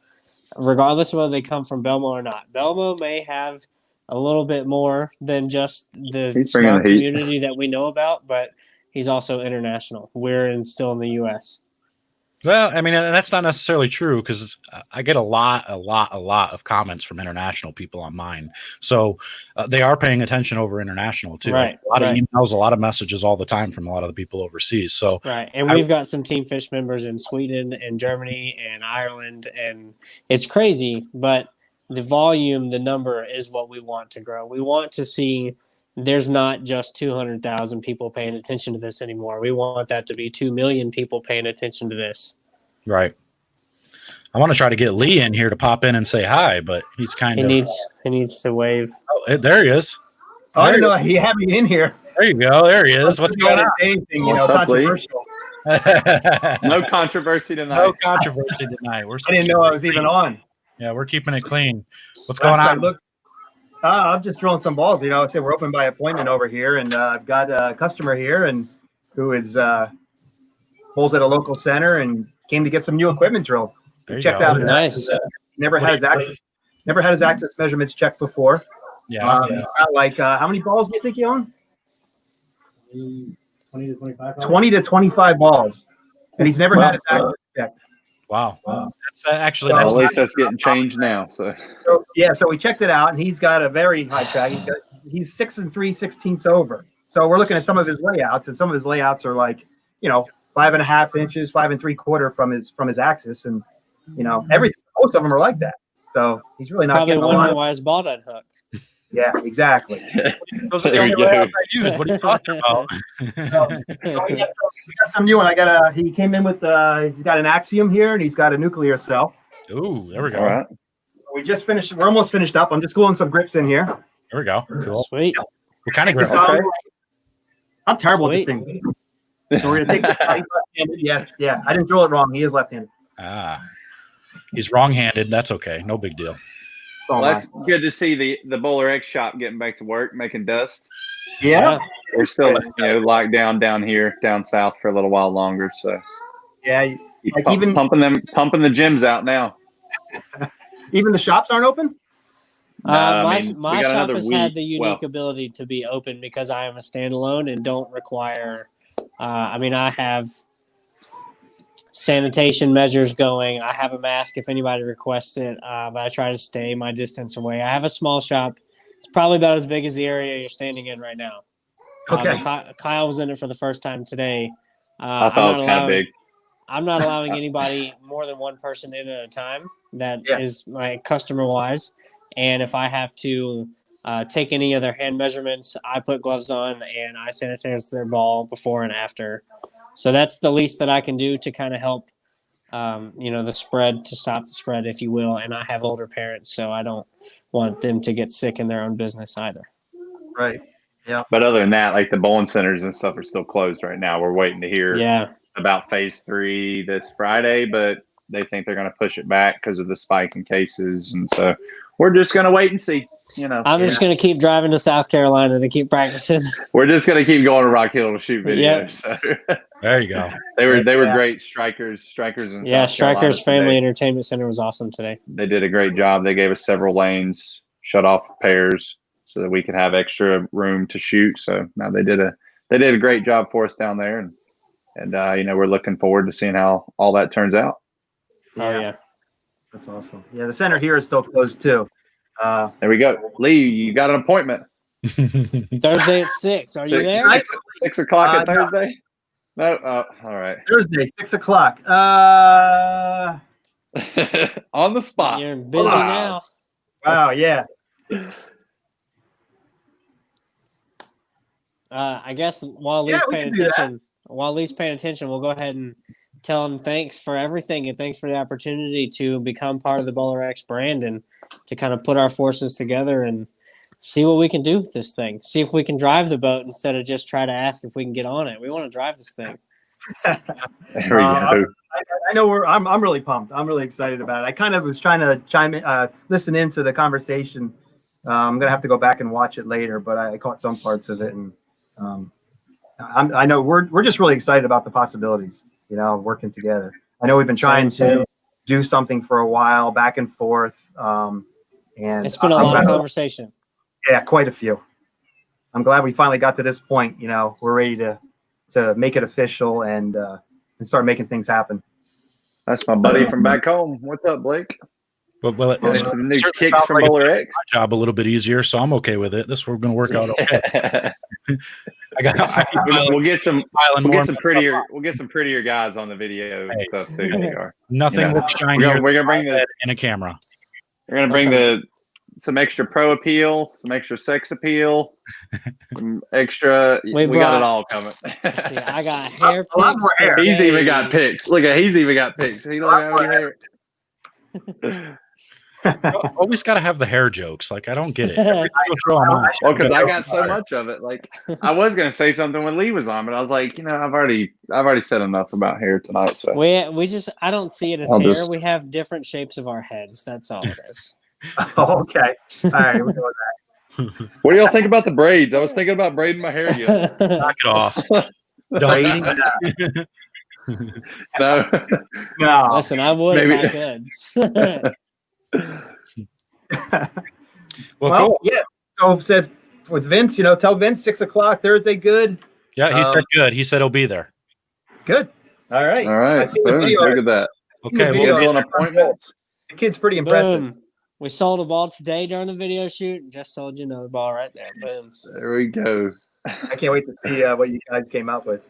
regardless of whether they come from Belmo or not. Belmo may have a little bit more than just the small community that we know about, but he's also international. We're still in the U.S. Well, I mean, that's not necessarily true because I get a lot of comments from international people on mine. So they are paying attention over international too. Right. A lot of emails, a lot of messages all the time from a lot of the people overseas. So right. And we've got some TeamFish members in Sweden and Germany and Ireland, and it's crazy, but the volume, the number is what we want to grow. We want to see there's not just 200,000 people paying attention to this anymore. We want that to be 2 million people paying attention to this. Right. I want to try to get Lee in here to pop in and say hi, but he's kind of he needs to wave. Oh, there he is. I didn't know he had me in here. There you go. There he is. What's going on? Anything, controversial. No controversy tonight. No controversy tonight. I didn't know I was even on. Yeah, we're keeping it clean. What's going on? I'm just drilling some balls. I said we're open by appointment over here, and I've got a customer here, and who is bowls at a local center and came to get some new equipment drilled. Checked out his nice. Never had his access measurements checked before. Yeah. He's got like how many balls do you think you own? 20 to 25. 20 to 25 balls, and he's never had his access checked. Wow. That's actually at least that's getting changed now. So we checked it out, and he's got a very high track. He's 6 3/16 over. So we're looking at some of his layouts, and some of his layouts are like 5.5 inches, 5 3/4 from his axis, and everything. Most of them are like that. So he's really not probably getting wondering why his ball doesn't hook. Yeah, exactly. Those are the only layouts I use. What are you talking about? We got some new one. He came in with he's got an axiom here, and he's got a nuclear cell. Ooh, there we go. All right. We just finished. We're almost finished up. I'm just gluing some grips in here. There we go. Cool. Sweet. What kind of grip? I'm terrible at this thing. So we're gonna take this. He's left-handed. Yes, yeah. I didn't drill it wrong. He is left-handed. He's wrong-handed. That's okay. No big deal. Well, that's good to see the BowlerX shop getting back to work, making dust. Yeah. We're still locked down here, down south for a little while longer. So yeah, like pumping the gyms out now. Even the shops aren't open. My shop has had the unique ability to be open because I am a standalone and don't require. I have sanitation measures going. I have a mask if anybody requests it, but I try to stay my distance away. I have a small shop. It's probably about as big as the area you're standing in right now. Okay. Kyle was in it for the first time today. I thought it was kind of big. I'm not allowing anybody more than one person in at a time. That is my customer wise. And if I have to take any of their hand measurements, I put gloves on and I sanitize their ball before and after. So that's the least that I can do to kind of help, the spread, to stop the spread, if you will. And I have older parents, so I don't want them to get sick in their own business either. Right. Yeah. But other than that, like the bowling centers and stuff are still closed right now. We're waiting to hear about phase 3 this Friday, but they think they're going to push it back because of the spike in cases. And so we're just going to wait and see. I'm just going to keep driving to South Carolina to keep practicing. We're just going to keep going to Rock Hill to shoot videos. Yep. So. There you go. They were great. Strikers in Strikers Family Entertainment Center was awesome today. They did a great job. They gave us several lanes, shut off pairs so that we could have extra room to shoot. So now they did a great job for us down there, and we're looking forward to seeing how all that turns out. Yeah. That's awesome. Yeah, the center here is still closed too. There we go. Lee, you got an appointment. Thursday at 6. Are you there? 6 o'clock on Thursday? No. All right. Thursday, 6 o'clock. On the spot. You're busy now. Wow. Yeah. I guess while Lee's paying attention, we'll go ahead and tell him thanks for everything and thanks for the opportunity to become part of the BowlerX brand and to kind of put our forces together and see what we can do with this thing. See if we can drive the boat instead of just try to ask if we can get on it. We want to drive this thing. There we go. I know I'm really pumped. I'm really excited about it. I kind of was trying to listen into the conversation. I'm gonna have to go back and watch it later, but I caught some parts of it, and I know we're just really excited about the possibilities. Working together. I know we've been trying to do something for a while, back and forth, and it's been a long conversation. Yeah, quite a few. I'm glad we finally got to this point. We're ready to make it official and start making things happen. That's my buddy from back home. What's up, Blake? Well, some new kicks from BowlerX. My job a little bit easier, so I'm okay with it. This we're going to work out okay. We'll get some prettier guys on the video and stuff too. Nothing looks shinier. We're gonna bring in a camera. We're gonna bring some extra pro appeal, some extra sex appeal, some extra. We got it all coming. See, I got hair pics. He's even got pics. Look at he's even got pics. He don't have any hair. Always got to have the hair jokes. Like I don't get it. Well, because I got so much of it. Like I was gonna say something when Lee was on, but I was like, I've already said enough about hair tonight. So I don't see it as hair. We have different shapes of our heads. That's all it is. Oh, okay. All right, we'll go with that. What do y'all think about the braids? I was thinking about braiding my hair again. Knock it off. Braiding? No. Listen, I would if I could. Well, cool. Yeah. So said with Vince, tell Vince 6 o'clock Thursday. Good. Yeah, he said good. He said he'll be there. Good. All right. Boom. Look at that. Okay. We'll on appointments. The kid's pretty impressive. Boom. We sold a ball today during the video shoot. Just sold you another ball right there. Boom. There we go. I can't wait to see what you guys came up with.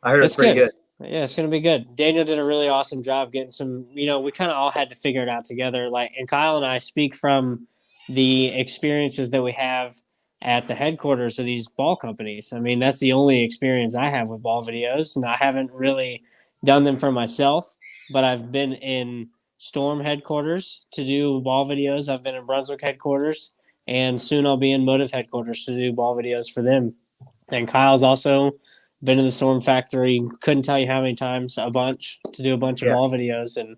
I heard it's pretty good. Yeah, it's going to be good. Daniel did a really awesome job getting some, we kind of all had to figure it out together. And Kyle and I speak from the experiences that we have at the headquarters of these ball companies. I mean, that's the only experience I have with ball videos, and I haven't really done them for myself, but I've been in Storm headquarters to do ball videos. I've been in Brunswick headquarters, and soon I'll be in Motive headquarters to do ball videos for them. And Kyle's also been in the Storm factory, couldn't tell you how many times, to do a bunch of ball videos. And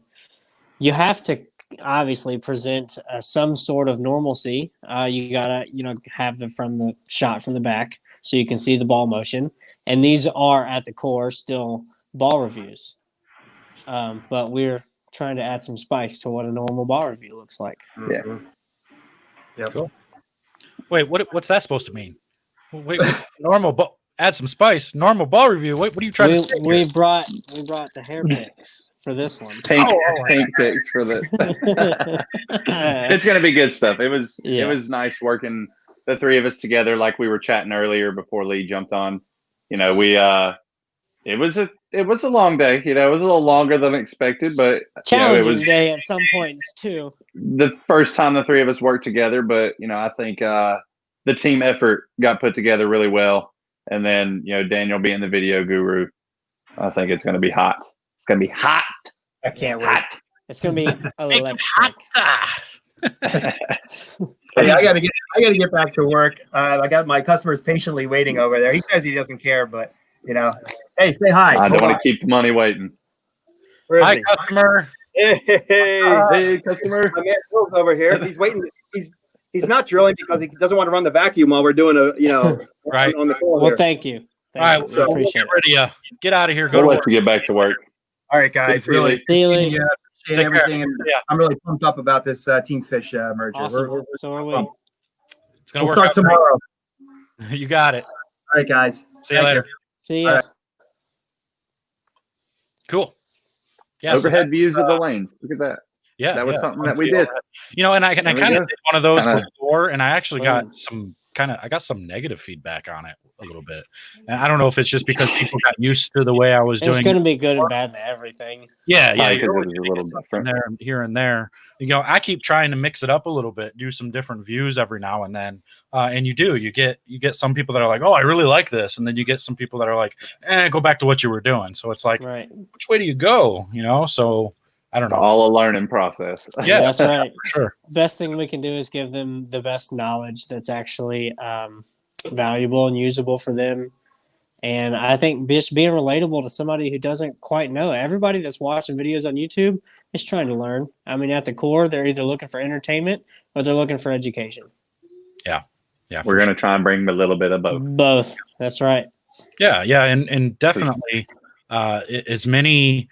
you have to obviously present some sort of normalcy. You gotta, have from the shot from the back so you can see the ball motion. And these are at the core still ball reviews. But we're trying to add some spice to what a normal ball review looks like. Yeah. Yep. Cool. Wait, what's that supposed to mean? Wait, normal ball. Add some spice. Normal ball review. What are you trying to say? We brought the hair picks for this one. Pink picks for this. It's gonna be good stuff. It was nice working the three of us together, like we were chatting earlier before Lee jumped on. We It was a long day. You know, it was a little longer than expected, but challenging it was day at some points too. The first time the three of us worked together, but I think the team effort got put together really well. And then Daniel being the video guru, I think it's going to be hot. It's going to be hot. I can't wait. It's going to be electric. Hey, I gotta get back to work. I got my customers patiently waiting over there. He says he doesn't care, but hey, say hi. I don't want to keep the money waiting. Hi, customer. Hey, customer. My man Phil's over here. He's waiting. He's not drilling because he doesn't want to run the vacuum while we're doing right. on the call. Well, thank you. All right, so appreciate it. Get out of here. We'll let you get back to work. All right, guys. Really appreciate everything, and I'm really pumped up about this TeamFish merger. Awesome. So are we. It's gonna we'll start tomorrow. You got it. All right, guys. See you later. See ya. Right. Cool. Yeah. Overhead views of the lanes. Look at that. Yeah, that was something that we did. And I kind of did one of those before, and I actually got some negative feedback on it a little bit. And I don't know if it's just because people got used to the way I was doing it. It's going to be good and bad and everything. Yeah. Because it was a little different there, here and there. I keep trying to mix it up a little bit, do some different views every now and then. And you get some people that are like, oh, I really like this. And then you get some people that are like, go back to what you were doing. So it's like, which way do you go? So I don't know. It's all a learning process. Yeah, that's right. Sure. Best thing we can do is give them the best knowledge that's actually valuable and usable for them. And I think just being relatable to somebody who doesn't quite know. Everybody that's watching videos on YouTube is trying to learn. I mean, at the core, they're either looking for entertainment or they're looking for education. Yeah. We're going to try and bring a little bit of both. Both. That's right. Yeah. And definitely as many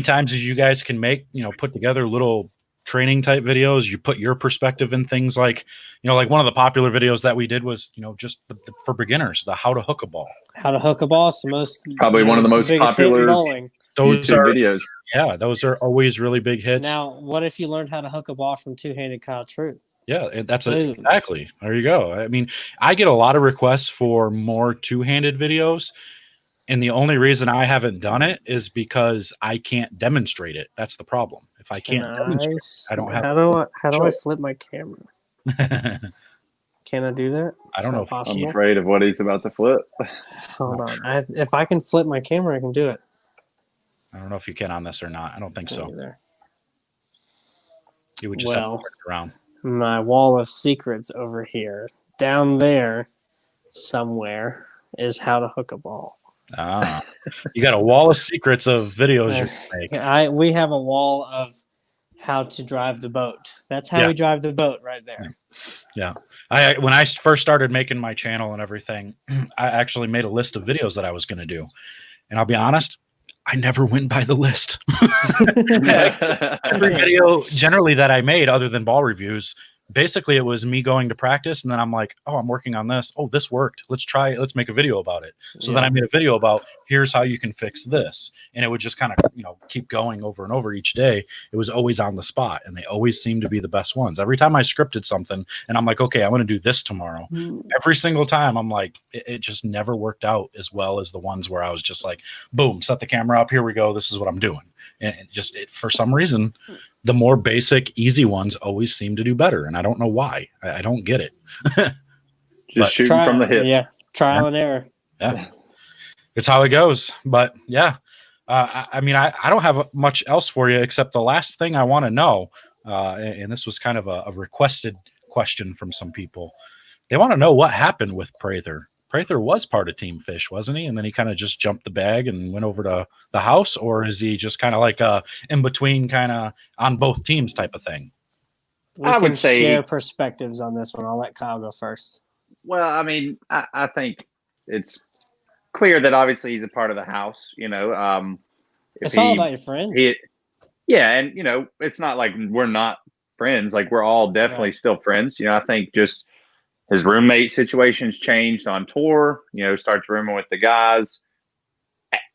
times as you guys can make, put together little training type videos, you put your perspective in things like, like one of the popular videos that we did was, just for beginners, the how to hook a ball. How to hook a ball is probably one of the most popular those videos. Yeah, those are always really big hits. Now, what if you learned how to hook a ball from two-handed Kyle Troup? Yeah, that's exactly. There you go. I mean, I get a lot of requests for more two-handed videos. And the only reason I haven't done it is because I can't demonstrate it. That's the problem. If I can't demonstrate it, I don't have. How do I flip my camera? Can I do that? I don't know. I'm afraid of what he's about to flip. Hold on. If I can flip my camera, I can do it. I don't know if you can on this or not. I don't think so. Either. You would just have to work around. My wall of secrets over here, down there, somewhere, is how to hook a ball. You got a wall of secrets of videos you can make. We have a wall of how to drive the boat. That's how we drive the boat right there. Yeah. When I first started making my channel and everything, I actually made a list of videos that I was going to do. And I'll be honest, I never went by the list. Every video generally that I made other than ball reviews, basically it was me going to practice, and then I'm like, oh, I'm working on this. Oh, this worked. Let's try it. Let's make a video about it. So then I made a video about here's how you can fix this. And it would just kind of, keep going over and over each day. It was always on the spot, and they always seemed to be the best ones. Every time I scripted something and I'm like, okay, I'm going to do this tomorrow. Every single time I'm like, it just never worked out as well as the ones where I was just like, boom, set the camera up. Here we go. This is what I'm doing. And for some reason, the more basic, easy ones always seem to do better. And I don't know why. I don't get it. Just shooting from the hip. Yeah. Trial and error. Yeah. It's how it goes. But yeah, I mean, I don't have much else for you except the last thing I want to know. And this was kind of a requested question from some people. They want to know what happened with Prather. Prather was part of TeamFish, wasn't he? And then he kind of just jumped the bag and went over to the house, or is he just kind of like a in between, kind of on both teams type of thing? I would say share perspectives on this one. I'll let Kyle go first. Well, I mean, I think it's clear that obviously he's a part of the house. It's all about your friends. And it's not like we're not friends. Like we're all definitely still friends. I think just his roommate situation's changed on tour, starts rooming with the guys.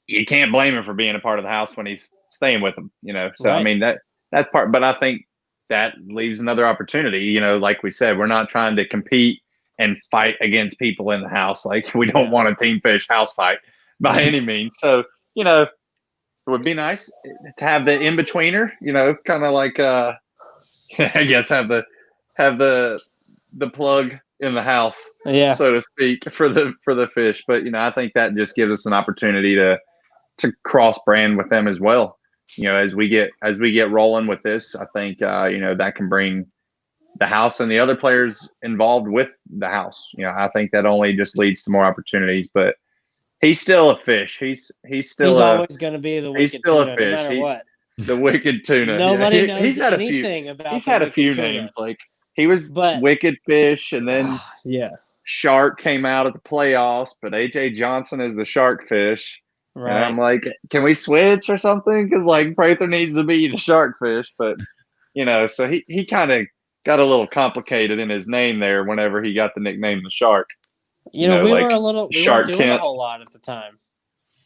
You can't blame him for being a part of the house when he's staying with them, So, I mean, that's part, but I think that leaves another opportunity, like we said, we're not trying to compete and fight against people in the house. Like we don't want a TeamFish house fight. by any means. So, it would be nice to have the in-betweener, kind of like, I guess have the plug in the house, so to speak, for the fish. But, I think that just gives us an opportunity to cross brand with them as well. As we get rolling with this, I think, that can bring the house and the other players involved with the house. I think that only just leads to more opportunities. But he's still a fish. He's always going to be the wicked tuna, no matter what. The wicked tuna. Nobody knows anything about. He's had a few names. Like he was Wicked Fish, and then Shark came out at the playoffs. But AJ Johnson is the Shark Fish. Right. And I'm like, can we switch or something? Because like Prather needs to be the Shark Fish. But so he kind of got a little complicated in his name there whenever he got the nickname the Shark. We weren't doing a whole lot at the time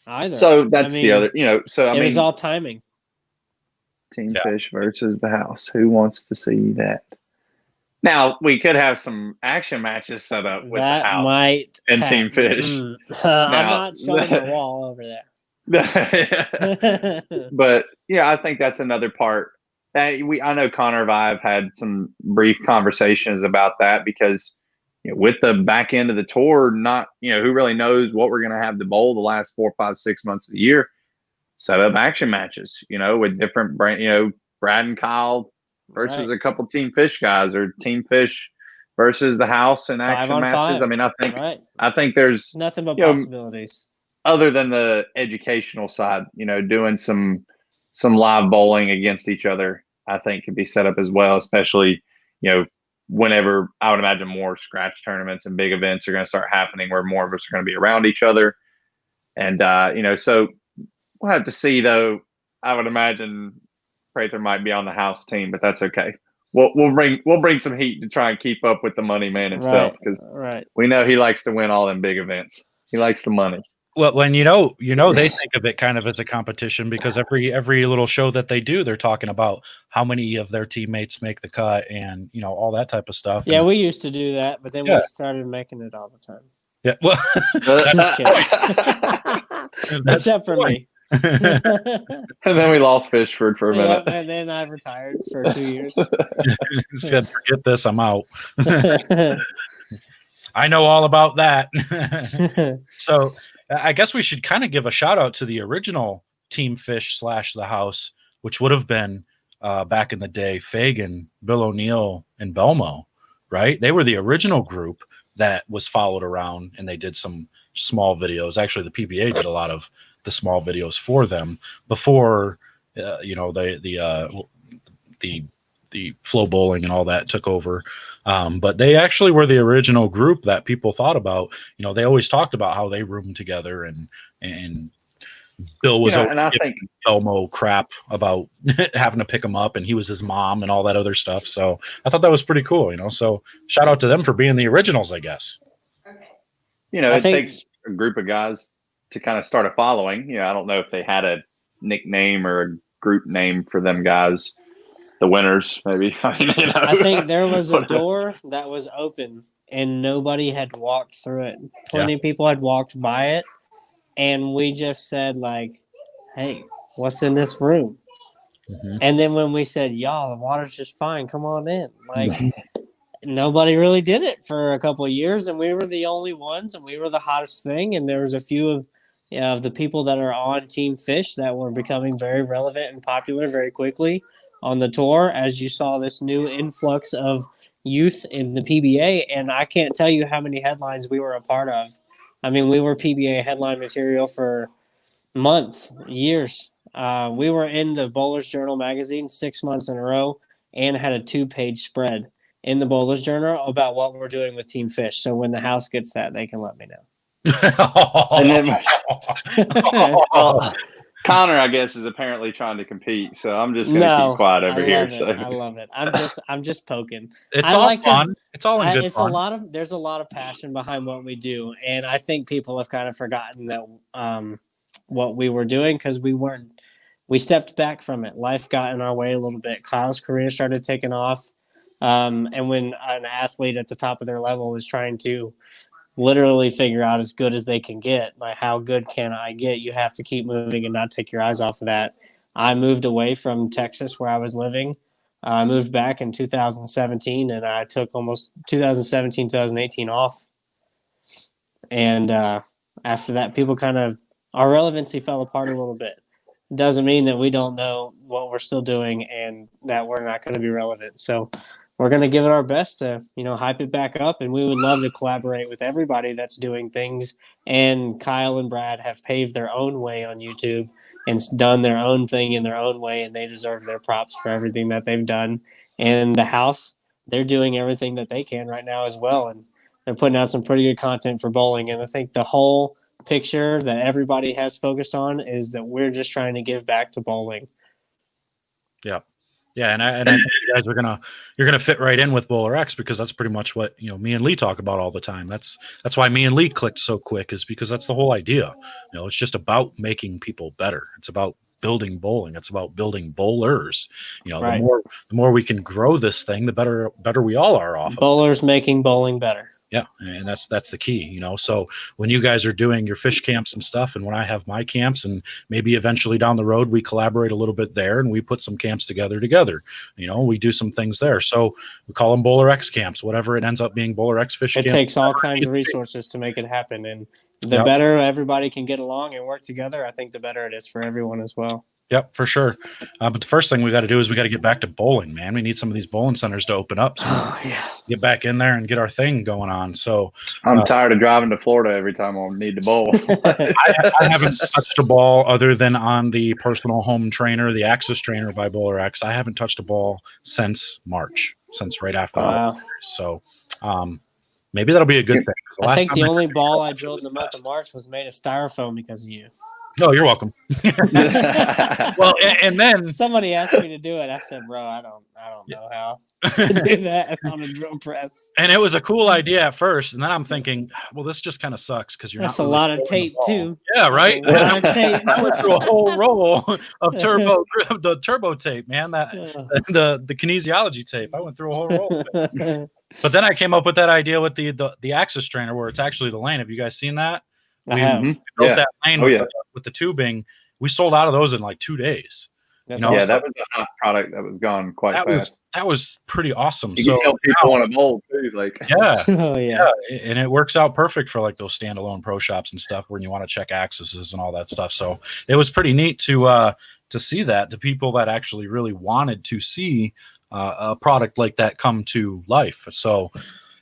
either. So that's the other, so it was all timing. TeamFish versus the house. Who wants to see that? Now we could have some action matches set up with the house and TeamFish. I'm not showing the wall over there. But I think that's another part. I know Connor and I have had some brief conversations about that because with the back end of the tour, not who really knows what we're going to have to bowl the last 4, 5, 6 months of the year. Set up action matches, with different brand, Brad and Kyle versus a couple TeamFish guys, or TeamFish versus the house and action matches. 5-on-5. I mean, I think there's nothing but possibilities other than the educational side. Doing some live bowling against each other, I think could be set up as well, especially whenever I would imagine more scratch tournaments and big events are going to start happening where more of us are going to be around each other. And, so we'll have to see, though. I would imagine Prather might be on the house team, but that's okay. We'll bring some heat to try and keep up with the money man himself, because we know he likes to win all them big events. He likes the money. Well, when they think of it kind of as a competition, because every little show that they do, they're talking about how many of their teammates make the cut and all that type of stuff. Yeah, we used to do that, but then we started making it all the time. Yeah, well, just kidding. Except for me. And then we lost Fishford for a minute. And then I retired for 2 years. Said, forget this, I'm out. I know all about that. So I guess we should kind of give a shout out to the original TeamFish / the house, which would have been back in the day, Fagan, Bill O'Neill, and Belmo, right? They were the original group that was followed around, and they did some small videos. Actually, the PBA did a lot of the small videos for them before, the flow bowling and all that took over. But they actually were the original group that people thought about. They always talked about how they roomed together, and Bill was and I think Elmo crap about having to pick him up, and he was his mom and all that other stuff. So I thought that was pretty cool, so shout out to them for being the originals, I guess. It takes a group of guys to kind of start a following. I don't know if they had a nickname or a group name for them guys. The winners, maybe. I think there was a door that was open and nobody had walked through it. Plenty of people had walked by it, and we just said, like, hey, what's in this room? Mm-hmm. And then when we said, y'all, the water's just fine, come on in. Like, nobody really did it for a couple of years, and we were the only ones, and we were the hottest thing. And there was a few of the people that are on TeamFish that were becoming very relevant and popular very quickly on the tour, as you saw this new influx of youth in the PBA. And I can't tell you how many headlines we were a part of. I mean, we were PBA headline material for months, years. We were in the Bowler's Journal magazine 6 months in a row and had a 2-page spread in the Bowler's Journal about what we're doing with TeamFish. So when the house gets that, they can let me know. And then, Connor, I guess, is apparently trying to compete, so I'm just going to keep quiet over here. So. I love it. I'm just poking. It's all fun. It's all in good fun. There's a lot of passion behind what we do, and I think people have kind of forgotten that what we were doing, because we stepped back from it. Life got in our way a little bit. Kyle's career started taking off, and when an athlete at the top of their level is trying to literally figure out as good as they can get. Like, how good can I get? You have to keep moving and not take your eyes off of that. I moved away from Texas where I was living. I moved back in 2017, and I took almost 2017, 2018 off. And after that, people our relevancy fell apart a little bit. Doesn't mean that we don't know what we're still doing and that we're not going to be relevant. So we're going to give it our best to, hype it back up. And we would love to collaborate with everybody that's doing things. And Kyle and Brad have paved their own way on YouTube and done their own thing in their own way. And they deserve their props for everything that they've done. And the house, they're doing everything that they can right now as well. And they're putting out some pretty good content for bowling. And I think the whole picture that everybody has focused on is that we're just trying to give back to bowling. Yeah. And I think you guys you're gonna fit right in with BowlerX, because that's pretty much what me and Lee talk about all the time. That's why me and Lee clicked so quick, is because that's the whole idea. It's just about making people better. It's about building bowling. It's about building bowlers. Right. The more we can grow this thing, the better we all are off. Bowlers making bowling better. Yeah, and that's the key, So when you guys are doing your fish camps and stuff, and when I have my camps, and maybe eventually down the road we collaborate a little bit there, and we put some camps together. We do some things there. So we call them BowlerX camps, whatever it ends up being. BowlerX fish camp. It takes all kinds of resources to make it happen, and the better everybody can get along and work together, I think the better it is for everyone as well. Yep, for sure. But the first thing we got to do is we got to get back to bowling, man. We need some of these bowling centers to open up. So get back in there and get our thing going on. So I'm tired of driving to Florida every time I need to bowl. I haven't touched a ball other than on the personal home trainer, the Axis trainer by BowlerX. I haven't touched a ball since March, since right after. Wow. So maybe that'll be a good thing. I think the only ball I drilled in the month of March was made of styrofoam because of you. Oh, you're welcome. Well, and then somebody asked me to do it. I said, "Bro, I don't know how to do that on a drill press." And it was a cool idea at first, and then I'm thinking, well, this just kind of sucks because that's a lot of tape too. Yeah, right. A lot of tape. I went through a whole roll of the turbo tape, man. The kinesiology tape. I went through a whole roll of it. But then I came up with that idea with the Axis trainer, where it's actually the lane. Have you guys seen that? I have. Built that lane with the tubing. We sold out of those in like 2 days. That was a hot product that was gone quite fast. That was pretty awesome. You can tell people want to bowl too, and it works out perfect for like those standalone pro shops and stuff when you want to check axes and all that stuff. So it was pretty neat to see that, to people that actually really wanted to see a product like that come to life. So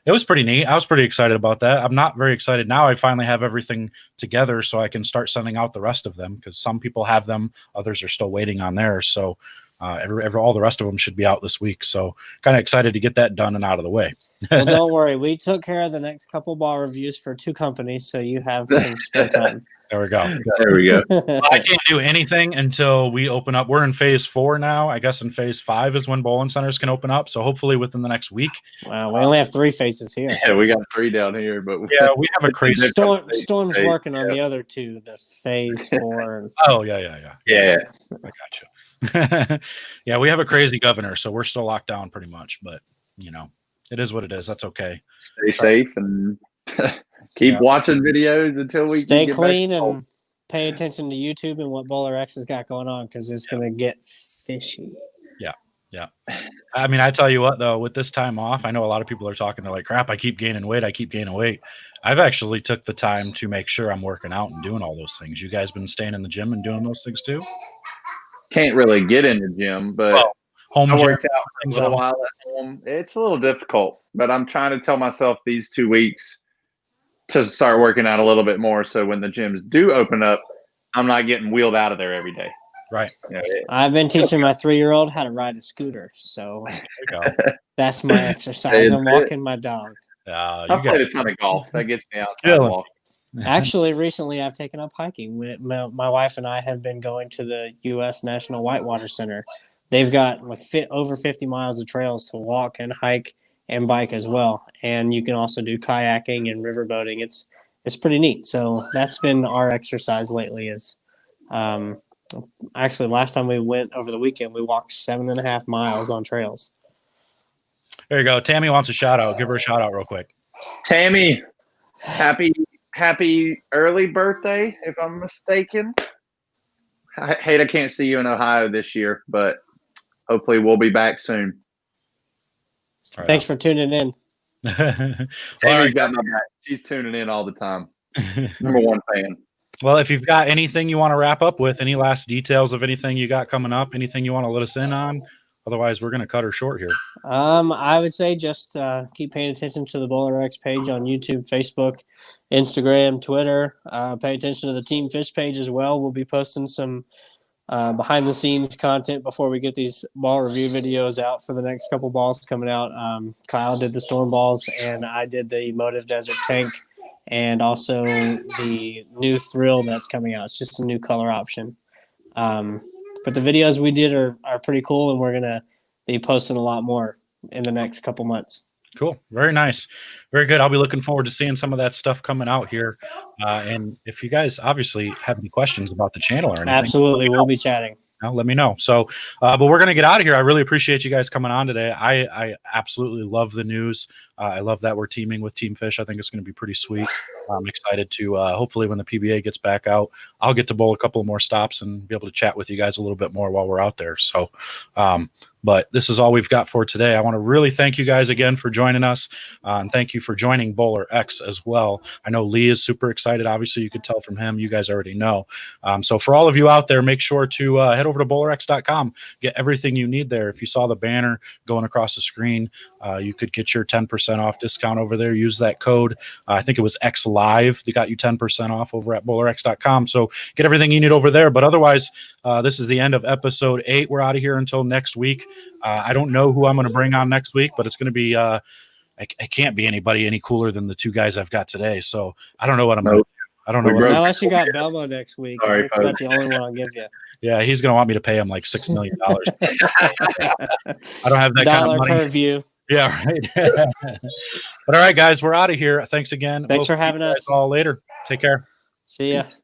it was pretty neat. I was pretty excited about that. I'm not very excited now. I finally have everything together so I can start sending out the rest of them, because some people have them, others are still waiting on theirs. So all the rest of them should be out this week. So kind of excited to get that done and out of the way. Well, don't worry. We took care of the next couple ball reviews for 2 companies, so you have some spare time. There we go. There we go. Well, I can't do anything until we open up. We're in phase 4 now. I guess in phase 5 is when bowling centers can open up. So hopefully within the next week. Wow, we only have 3 phases here. Yeah, we got 3 down here, but we have a crazy Storm's working on the other 2, the phase 4. Oh yeah. I gotcha. Yeah, we have a crazy governor, so we're still locked down pretty much. But it is what it is. That's okay. Stay safe and keep watching videos until we stay clean and pay attention to YouTube and what BowlerX has got going on, because it's going to get fishy. Yeah. I mean, I tell you what, though, with this time off, I know a lot of people are talking. They're like, crap, I keep gaining weight. I've actually took the time to make sure I'm working out and doing all those things. You guys been staying in the gym and doing those things too? Can't really get in the gym, but I worked out for a little while at home. It's a little difficult, but I'm trying to tell myself these 2 weeks to start working out a little bit more, so when the gyms do open up, I'm not getting wheeled out of there every day. Right. I've been teaching my 3-year-old how to ride a scooter, so that's my exercise. I'm walking my dog. I've played a ton of golf. That gets me outside walking. Actually, recently I've taken up hiking. My wife and I have been going to the U.S. National Whitewater Center. They've got over 50 miles of trails to walk and hike and bike as well. And you can also do kayaking and riverboating. It's pretty neat. So that's been our exercise lately. Actually, last time we went over the weekend, we walked 7.5 miles on trails. There you go. Tammy wants a shout out. Give her a shout out real quick. Tammy, Happy early birthday, if I'm mistaken. I hate I can't see you in Ohio this year, but hopefully we'll be back soon. Thanks for tuning in. Tammy's got my back. She's tuning in all the time. Number one fan. Well, if you've got anything you want to wrap up with, any last details of anything you got coming up, anything you want to let us in on, otherwise we're going to cut her short here. I would say just keep paying attention to the BowlerX page on YouTube, Facebook, Instagram, Twitter. Pay attention to the Team Fish page as well. We'll be posting some behind-the-scenes content before we get these ball review videos out for the next couple balls coming out. Kyle did the Storm balls, and I did the Motive Desert Tank, and also the new Thrill that's coming out. It's just a new color option. But the videos we did are pretty cool, and we're going to be posting a lot more in the next couple months. Cool. Very nice. Very good. I'll be looking forward to seeing some of that stuff coming out here. And if you guys obviously have any questions about the channel or anything. Absolutely. We'll be chatting. Let me know. So, but we're going to get out of here. I really appreciate you guys coming on today. I absolutely love the news. I love that we're teaming with Team Fish. I think it's going to be pretty sweet. I'm excited to hopefully when the PBA gets back out, I'll get to bowl a couple more stops and be able to chat with you guys a little bit more while we're out there. So, but this is all we've got for today. I want to really thank you guys again for joining us, and thank you for joining BowlerX as well. I know Lee is super excited. Obviously, you could tell from him. You guys already know. So for all of you out there, make sure to head over to BowlerX.com. Get everything you need there. If you saw the banner going across the screen, you could get your 10% off discount over there. Use that code. I think it was XLive. They got you 10% off over at BowlerX.com. So get everything you need over there. But otherwise, this is the end of episode 8. We're out of here until next week. I don't know who I'm going to bring on next week, but it's going to be I can't be anybody any cooler than the two guys I've got today. So I don't know what I'm going to do. I don't know. Unless you got Belmo next week. Sorry, that's about the only one I'll give you. Yeah, he's going to want me to pay him like $6 million. I don't have that kind of money. $1 per view. Yeah, right. But all right, guys, we're out of here. Thanks again. Thanks for having us. All later. Take care. See ya. Peace.